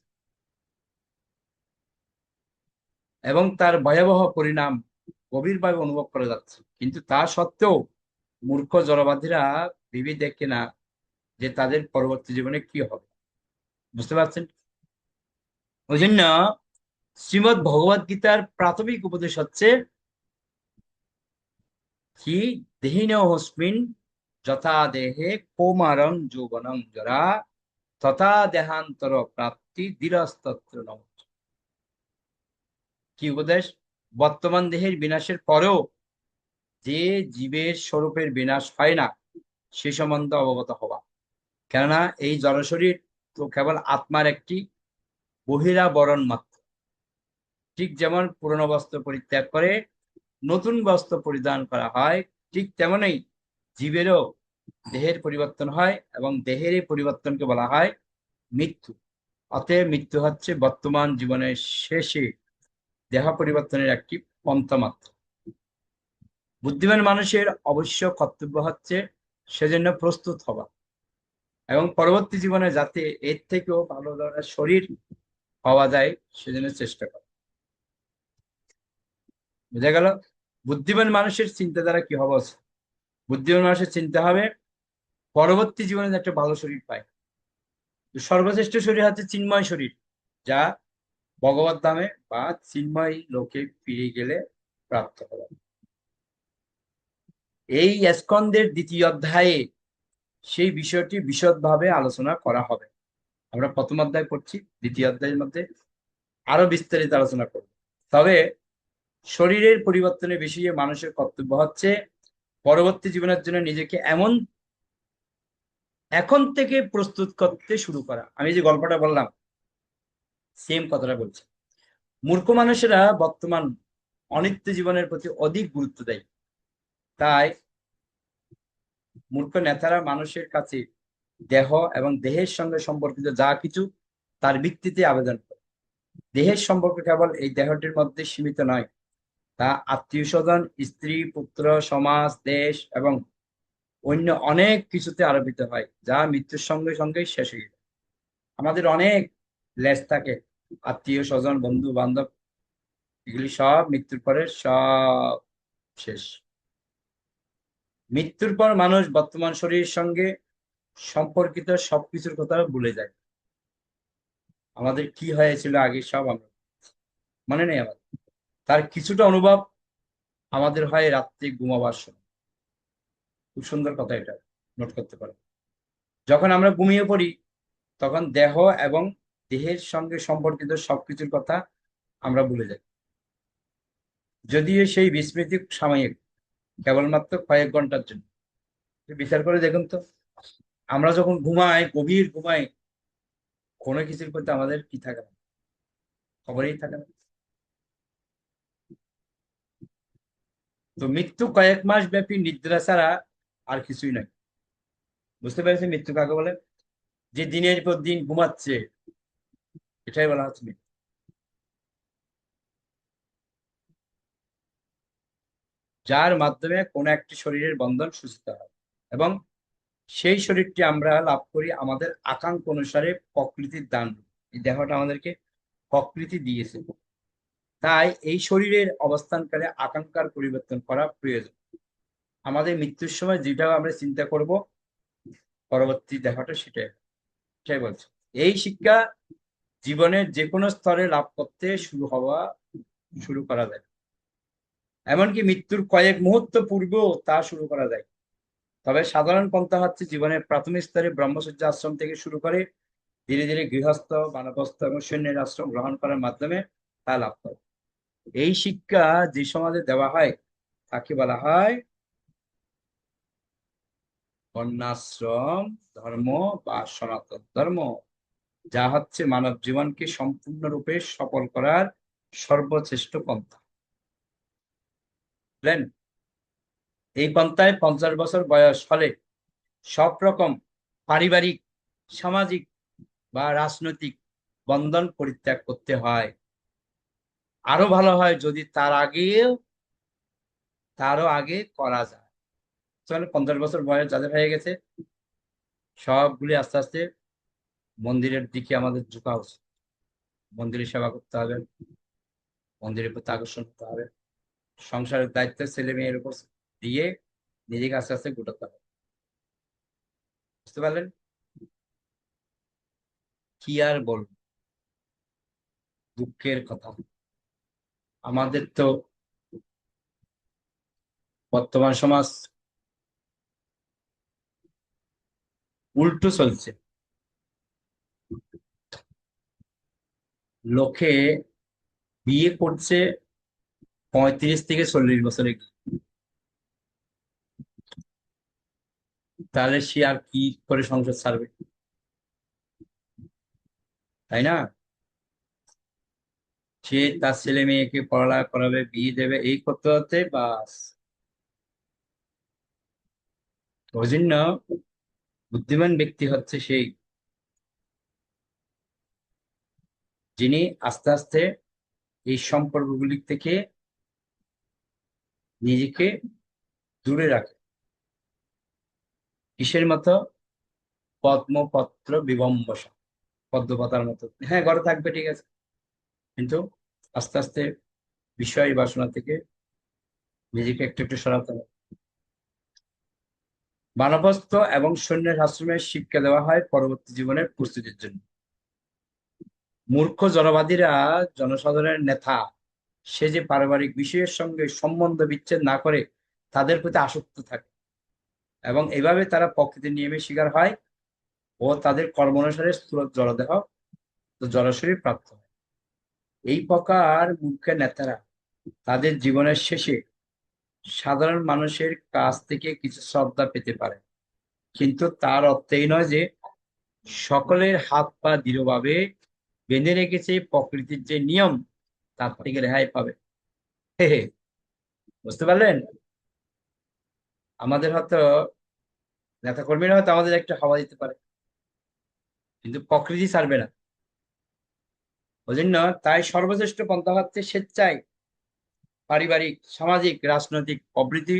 এবং তার ভয়াবহ পরিণাম গভীরভাবে অনুভব করা যাচ্ছে। কিন্তু তা সত্ত্বেও মূর্খ জড়বাদীরা ভেবে দেখে না যে তাদের পরবর্তী জীবনে কি হবে। বুঝতে পারছেন? ওই জন্য শ্রীমৎ ভগবদ গীতার প্রাথমিক উপদেশ হচ্ছে কি, দেহিনহস্মিন যথা দেহে কৌমারং যৌবনং জরা তথা দেহান্তর প্রাপ্তি ধীরস্তত্র নম। কি উপদেশ? বর্তমান দেহের বিনাশের পরেও যে জীবের স্বরূপের বিনাশ হয় না সে সম্বন্ধে অবগত হওয়া। কেননা এই জড়শরীর তো কেবল আত্মার একটি বহিরাবরণ মাত্র। ঠিক যেমন পুরনো বস্ত্র পরিত্যাগ করে নতুন বস্ত্র পরিধান করা হয়, ঠিক তেমনই জীবেরও দেহের পরিবর্তন হয় এবং দেহের এই পরিবর্তনকে বলা হয় মৃত্যু। অতএব মৃত্যু হচ্ছে বর্তমান জীবনের শেষে দেহ পরিবর্তনের একটি পন্থা মাত্র। বুদ্ধিমান মানুষের অবশ্য কর্তব্য হচ্ছে সেজন্য প্রস্তুত হওয়া এবং পরবর্তী জীবনে যাতে এর থেকেও ভালো ধরনের শরীর পাওয়া যায় সেজন্য চেষ্টা করা। বুঝা গেল? বুদ্ধিমান মানুষের চিন্তাধারা কি হবে? বুদ্ধিমান মানুষের চিন্তা হবে পরবর্তী জীবনে একটা ভালো শরীর পায়। সর্বশ্রেষ্ঠ শরীর হচ্ছে চিন্ময় শরীর, যা ভগবত ধামে বা চিন্ময় লোকে ফিরে গেলে প্রাপ্ত হবে। এই স্কন্দের দ্বিতীয় অধ্যায়ে সেই বিষয়টি বিশদভাবে আলোচনা করা হবে। আমরা প্রথম অধ্যায় পড়ছি, দ্বিতীয় অধ্যায়ের মধ্যে আরো বিস্তারিত আলোচনা করব। তবে শরীরের পরিবর্তনের বিষয়ে মানুষের কর্তব্য হচ্ছে পরবর্তী জীবনের জন্য নিজেকে এখন থেকে প্রস্তুত করতে শুরু করা। আমি যে গল্পটা বললাম সেম কথাটা বলছি। মূর্খ মানুষেরা বর্তমান অনিত্য জীবনের প্রতি অধিক গুরুত্ব দেয়। তাই মূর্খ নেতারা মানুষের কাছে দেহ এবং দেহের সঙ্গে সম্পর্কিত যা কিছু তার ভিত্তিতে আবেদন করে। দেহের সম্পর্ক কেবল এই দেহটির মধ্যে সীমিত নয়, তা আত্মীয় স্বজন, স্ত্রী, পুত্র, সমাজ, দেশ এবং অন্য অনেক কিছুতে আরোপিত হয়, যা মৃত্যুর সঙ্গে সঙ্গে শেষ হয়ে যায়। আমাদের অনেক লেজ থাকে, আত্মীয় স্বজন, বন্ধু বান্ধব, এগুলি সব মৃত্যুর পরে সব শেষ। মৃত্যুর পর মানুষ বর্তমান শরীরের সঙ্গে সম্পর্কিত সবকিছুর কথা ভুলে যায়। আমাদের কি হয়েছিল আগে সব আমরা মনে নেই আমাদের। তার কিছুটা অনুভব আমাদের হয় রাত্রে ঘুমাবার সময়। খুব সুন্দর কথা, এটা নোট করতে পারে। যখন আমরা ঘুমিয়ে পড়ি তখন দেহ এবং দেহের সঙ্গে সম্পর্কিত সবকিছুর কথা আমরা ভুলে যাই। যদিও সেই বিস্মৃতি সাময়িক, কেবলমাত্র কয়েক ঘন্টার জন্য। বিচার করে দেখুন তো, আমরা যখন ঘুমাই, গভীর ঘুমাই, কোনো কিছুর প্রতি আমাদের কি থাকে না, খবরই থাকে না। তো মৃত্যু কয়েক মাস ব্যাপী নিদ্রা ছাড়া আর কিছুই নয়। বুঝতে পেরেছি মৃত্যু কাকে বলে? যে দিনের পর দিন ঘুমাচ্ছে, এটাই বলা হচ্ছে মৃত্যু। যার মাধ্যমে কোনো একটি শরীরের বন্ধন সূচিত হয় এবং সেই শরীরটি আমরা লাভ করি আমাদের আকাঙ্ক্ষা অনুসারে প্রকৃতির দান। এই দেহটা আমাদেরকে প্রকৃতি দিয়েছে, তাই এই শরীরের অবস্থানকালে আকাঙ্ক্ষার পরিবর্তন করা প্রয়োজন। আমাদের মৃত্যুর সময় যেটা আমরা চিন্তা করব পরবর্তী দেহটা সেটাই বলছে। এই শিক্ষা জীবনের যে কোনো স্তরে লাভ করতে শুরু করা যায়, এমনকি মৃত্যুর কয়েক মুহূর্ত পূর্বেও তা শুরু করা যায়। তবে সাধারণ পন্থা হচ্ছে জীবনের প্রাথমিক স্তরে ব্রহ্মচর্য আশ্রম থেকে শুরু করে ধীরে ধীরে গৃহস্থ, বানপ্রস্থ এবং সৈন্যের আশ্রম গ্রহণ করার মাধ্যমে তা লাভ করে। এই শিক্ষা যে সমাজে দেওয়া হয় তাকে বলা হয় বর্ণাশ্রম ধর্ম বা সনাতন ধর্ম, যা হচ্ছে মানব জীবনকে সম্পূর্ণরূপে সফল করার সর্বশ্রেষ্ঠ পন্থা। বুঝলেন? এই পন্থায় 50 বছর বয়স হলে সব রকম পারিবারিক, সামাজিক বা রাজনৈতিক বন্ধন পরিত্যাগ করতে হয়। আরো ভালো হয় যদি তারও আগে করা যায়। তাহলে 50 বছর বয়স যাদের হয়ে গেছে সবগুলি আস্তে আস্তে মন্দিরের দিকে আমাদের ঝুঁকা উচিত। মন্দিরের সেবা করতে হবে, মন্দিরের প্রতি আকর্ষণ করতে হবে, সংসারের দায়িত্ব ছেলে মেয়ের উপর দিয়ে নিজেকে আস্তে আস্তে গোটাতে হবে। বুঝতে পারলেন? কি আর বলবো, দুঃখের কথা। আমাদের তো বর্তমান সমাজ উল্টো চলছে। লোকে বিয়ে করছে 35 থেকে 40 বছরে, তাহলে সে আর কি করে সংসার ছাড়বে, তাই না? সে তার ছেলে মেয়েকে পড়ালেখা করাবে, বিয়ে দেবে, এই করতে হতে বাস। ওই জন্য বুদ্ধিমান ব্যক্তি হচ্ছে সেই যিনি আস্তে আস্তে এই সম্পর্কগুলি থেকে নিজেকে দূরে রাখে। কিসের মতো? পদ্মপত্র বিবম্বসা, পদ্মপাতার মতো। হ্যাঁ, ঘরে থাকবে ঠিক আছে, কিন্তু আস্তে আস্তে বিষয় বাসনা থেকে নিজেকে একটু একটু সরাতে হবে। বানপ্রস্থ এবং সৈন্যের আশ্রমের শিক্ষা দেওয়া হয় পরবর্তী জীবনের প্রস্তুতির জন্য। মূর্খ জড়বাদীরা জনসাধারণের নেতা সে যে পারিবারিক বিষয়ের সঙ্গে সম্বন্ধ বিচ্ছেদ না করে তাদের প্রতি আসক্ত থাকে এবং এভাবে তারা প্রকৃতির নিয়মের শিকার হয় ও তাদের কর্ম অনুসারে স্থূল জড়দেহ জড়শরীর প্রাপ্ত হয়। এই প্রকার মূর্খ নেতারা তাদের জীবনের শেষে সাধারণ মানুষের কাছ থেকে কিছু শ্রদ্ধা পেতে পারে, কিন্তু তার অর্থ এই নয় যে সকলের হাত পা দৃঢ়ভাবে বেঁধে রেখেছে প্রকৃতির যে নিয়ম তার থেকে রেহাই পাবে। হে হে, বুঝতে পারলেন? আমাদের হয়তো নেতা কর্মীরা হয়তো আমাদের একটা হাওয়া দিতে পারে, কিন্তু প্রকৃতি ছাড়বে না। ওই জন্য তাই সর্বশ্রেষ্ঠ পন্থা হচ্ছে স্বেচ্ছায় পারিবারিক, সামাজিক, রাজনৈতিক প্রভৃতি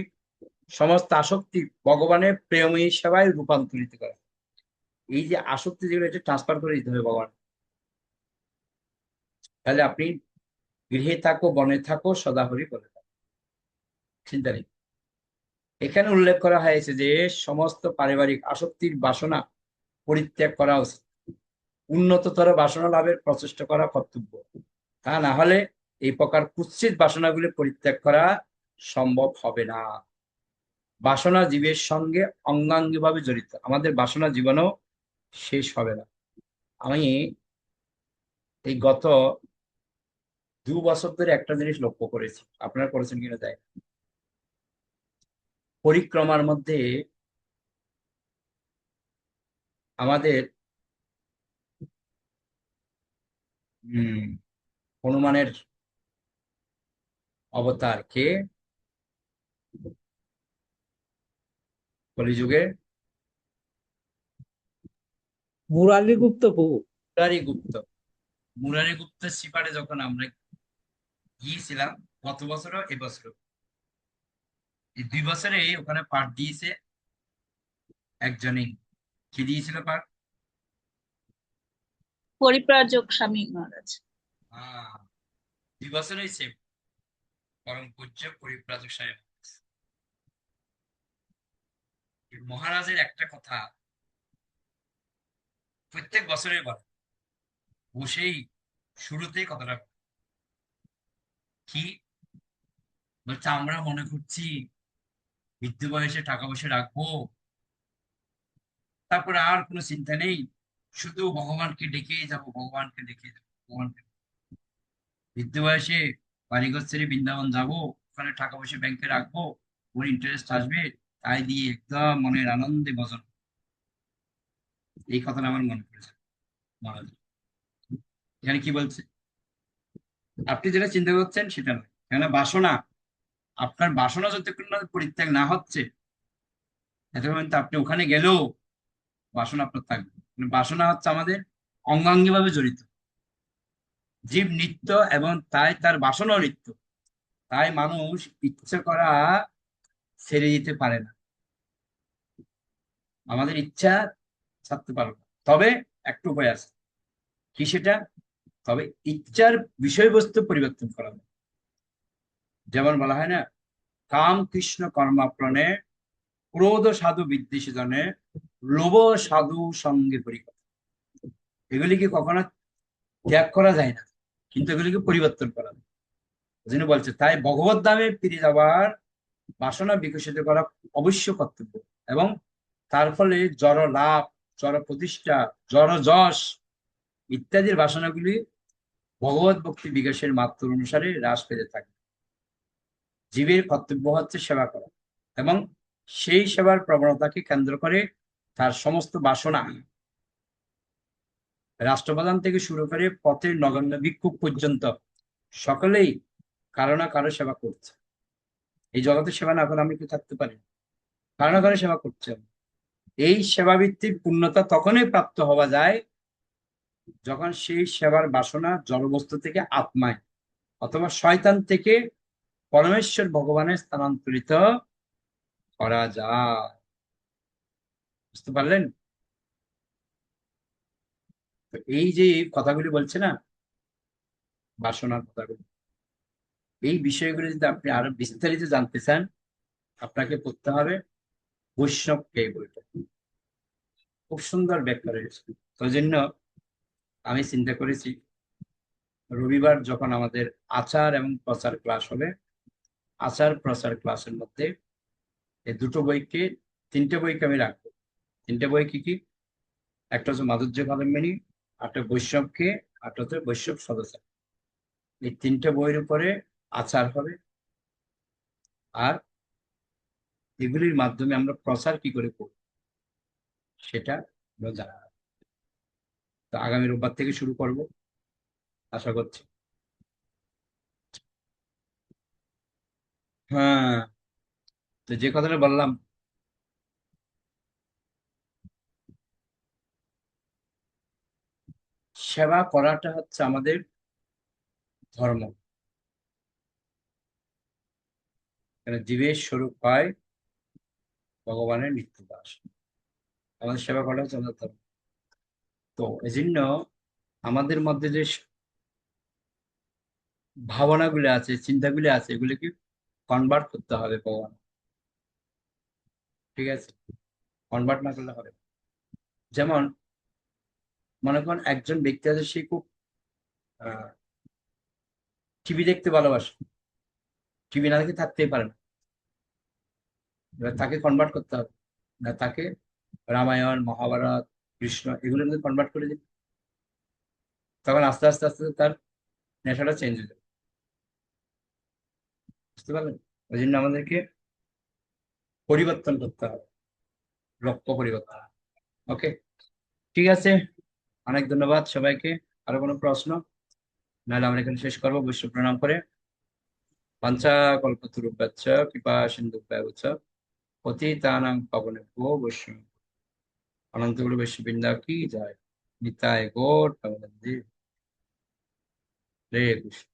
সমস্ত আসক্তি ভগবানের প্রেমী সেবায় রূপান্তরিত করা। এই যে আসক্তি যেগুলো, এটা ট্রান্সফার করে দিতে হবে ভগবান। তাহলে আপনি গৃহে থাকো, বনে থাকো, সদাহরি বলে থাকো, চিন্তা নেই। এখানে উল্লেখ করা হয়েছে যে সমস্ত পারিবারিক আসক্তির বাসনা পরিত্যাগ করা উচিত, উন্নততর বাসনা লাভের প্রচেষ্টা করা কর্তব্য। তা না হলে এই প্রকার কুৎসিত বাসনাগুলি পরিত্যাগ করা সম্ভব হবে না। বাসনা জীবের সঙ্গে অঙ্গাঙ্গিভাবে জড়িত, আমাদের বাসনা জীবনেও শেষ হবে না। আমি এই গত 2 বছর ধরে একটা জিনিস লক্ষ্য করেছি, আপনারা করেছেন কিনা যায়, পরিক্রমার মধ্যে আমাদের হনুমানের অবতার কে? কলিযুগে মুরারি গুপ্ত প্রভু। মুরারি গুপ্ত সিপারে যখন আমরা গিয়েছিলাম গত বছরও এবছরও, এই 2 বছরে ওখানে পাঠ দিয়েছে একজনই কি দিয়েছিল পাঠ? পরিব্রাজক স্বামী মহারাজ। 2 বছর হয়েছে পরম পূজ্য পরিব্রাজক সাহেব মহারাজের একটা কথা প্রত্যেক বছরের বলে, বসেই শুরুতেই কথাটা কি বলছে, আমরা মনে করছি বৃদ্ধ বয়সে টাকা পয়সা রাখবো, তারপরে আর কোনো চিন্তা নেই, শুধু ভগবানকে ডেকেই যাবো, ভগবানকে ডেকে যাবো, ভগবানকে। বৃদ্ধ বয়সে বাড়িঘর ছেড়ে বৃন্দাবন যাবো, ওখানে টাকা পয়সা ব্যাংকে রাখবো, ওর ইন্টারেস্ট আসবে, তাই দিয়ে একদম মনের আনন্দে ভজন। এই কথাটা আমার মনে পড়েছে মহারাজ। এখানে কি বলছে, আপনি যেটা চিন্তা করছেন সেটা নয়, কেন বাসনা, আপনার বাসনা যতক্ষণ না পরিত্যাগ না হচ্ছে এতক্ষণ তো আপনি ওখানে গেলেও বাসনা আপনার থাকবে। মানে বাসনা হচ্ছে আমাদের অঙ্গাঙ্গি ভাবে জড়িত, জীব নিত্য এবং তাই তার বাসনাও নিত্য, তাই মানুষ ইচ্ছা করা ছেড়ে দিতে পারে না, আমাদের ইচ্ছা ছাড়তে পারবে না। তবে একটা উপায় আছে, কি সেটা? তবে ইচ্ছার বিষয়বস্তু পরিবর্তন করা যায়। যেমন বলা হয় না, কাম কৃষ্ণ কর্মাপ্রণে, ক্রোধ সাধু বিদ্বেষী জনে, লোভ সাধু সঙ্গে পরিকথা। এগুলিকে কখনো ত্যাগ করা যায় না, কিন্তু এগুলিকে পরিবর্তন করা যায়। যিনি বলছে, তাই ভগবত ধামে ফিরে যাওয়ার বাসনা বিকশিত করা অবশ্য কর্তব্য, এবং তার ফলে জড় লাভ, জড় প্রতিষ্ঠা, জড় যশ ইত্যাদির বাসনাগুলি ভগবত ভক্তি বিকাশের মাত্র অনুসারে হ্রাস পেতে থাকে। জীবের কর্তব্য হচ্ছে সেবা করা, এবং সেই সেবার প্রবণতাকে কেন্দ্র করে তার সমস্ত বাসনা, রাষ্ট্রপ্রধান থেকে শুরু করে পথের নগণ্য ভিক্ষুক পর্যন্ত সকলেই কারো না কারো সেবা করছে। এই জগতে সেবা না করে আমরা কি থাকতে পারি? কারো না কারো সেবা করছে। এই সেবাভিত্তিক পূর্ণতা তখনই প্রাপ্ত হওয়া যায় যখন সেই সেবার বাসনা জড়বস্তু থেকে আত্মায় অথবা শয়তান থেকে পরমেশ্বর ভগবানের স্থানান্তরিত করা যায়। বুঝতে পারলেন? তো এই যে কথাগুলি বলছে না, বাসনার কথাগুলি, এই বিষয়গুলি যদি আপনি আরো বিস্তারিত জানতে চান, আপনাকে পড়তে হবে বৈষ্ণব কে বইটা, খুব সুন্দর ব্যাখ্যা রয়েছে। তো জন্য আমি চিন্তা করেছি রবিবার যখন আমাদের আচার এবং প্রচার ক্লাস হবে, আচার প্রচার ক্লাসের মধ্যে এই দুটো বইকে, 3টে বইকে আমি রাখবো। 3টে বই কি কি? একটা হচ্ছে মাধুর্য কাদম্বিনী, একটা বৈষ্ণবকে, একটা হচ্ছে বৈষ্ণব সদস্য। এই 3টে বইয়ের উপরে আচার হবে, আর এগুলির মাধ্যমে আমরা প্রচার কি করে করব সেটা আমরা জানা। তো আগামী রোববার থেকে শুরু করব আশা করছি। হ্যাঁ, তো যে কথাটা বললাম, সেবা করাটা হচ্ছে আমাদের ধর্ম। জীবের স্বরূপ হয় ভগবানের নিত্য দাস, আমাদের সেবা করা হচ্ছে আমাদের ধর্ম। তো এই জন্য আমাদের মধ্যে যে ভাবনাগুলো আছে, চিন্তাগুলি আছে, এগুলিকে কনভার্ট করতে হবে ভগবান। ঠিক আছে? কনভার্ট না করলে হবে না। যেমন মনে করেন একজন ব্যক্তি আছে, সে খুব টিভি দেখতে ভালোবাসে, টিভি না দেখে থাকতেই পারে না। এবার তাকে কনভার্ট করতে হবে, না তাকে রামায়ণ, মহাভারত, কৃষ্ণ এগুলোর মধ্যে কনভার্ট করে দিন, তখন আস্তে আস্তে আস্তে তার নেশাটা চেঞ্জ হয়ে যাবে। বুঝতে পারলেন? ওই জন্য আমাদেরকে পরিবর্তন করতে হবে, লক্ষ্য পরিবর্তন। ওকে, ঠিক আছে, অনেক ধন্যবাদ সবাইকে। আরো কোনো প্রশ্ন? নাহলে আমরা এখানে শেষ করবো বৈষ্ণব প্রণাম করে। পঞ্চাকল্পতরুভ্যশ্চ কৃপা সিন্ধুভ্যেব চ পতিতানাং পাবনেভ্যো বৈষ্ণব অনন্তগুরু বৈষ্ণববৃন্দা কি যায়। নিতাই গৌর প্রেমানন্দে। হরে কৃষ্ণ।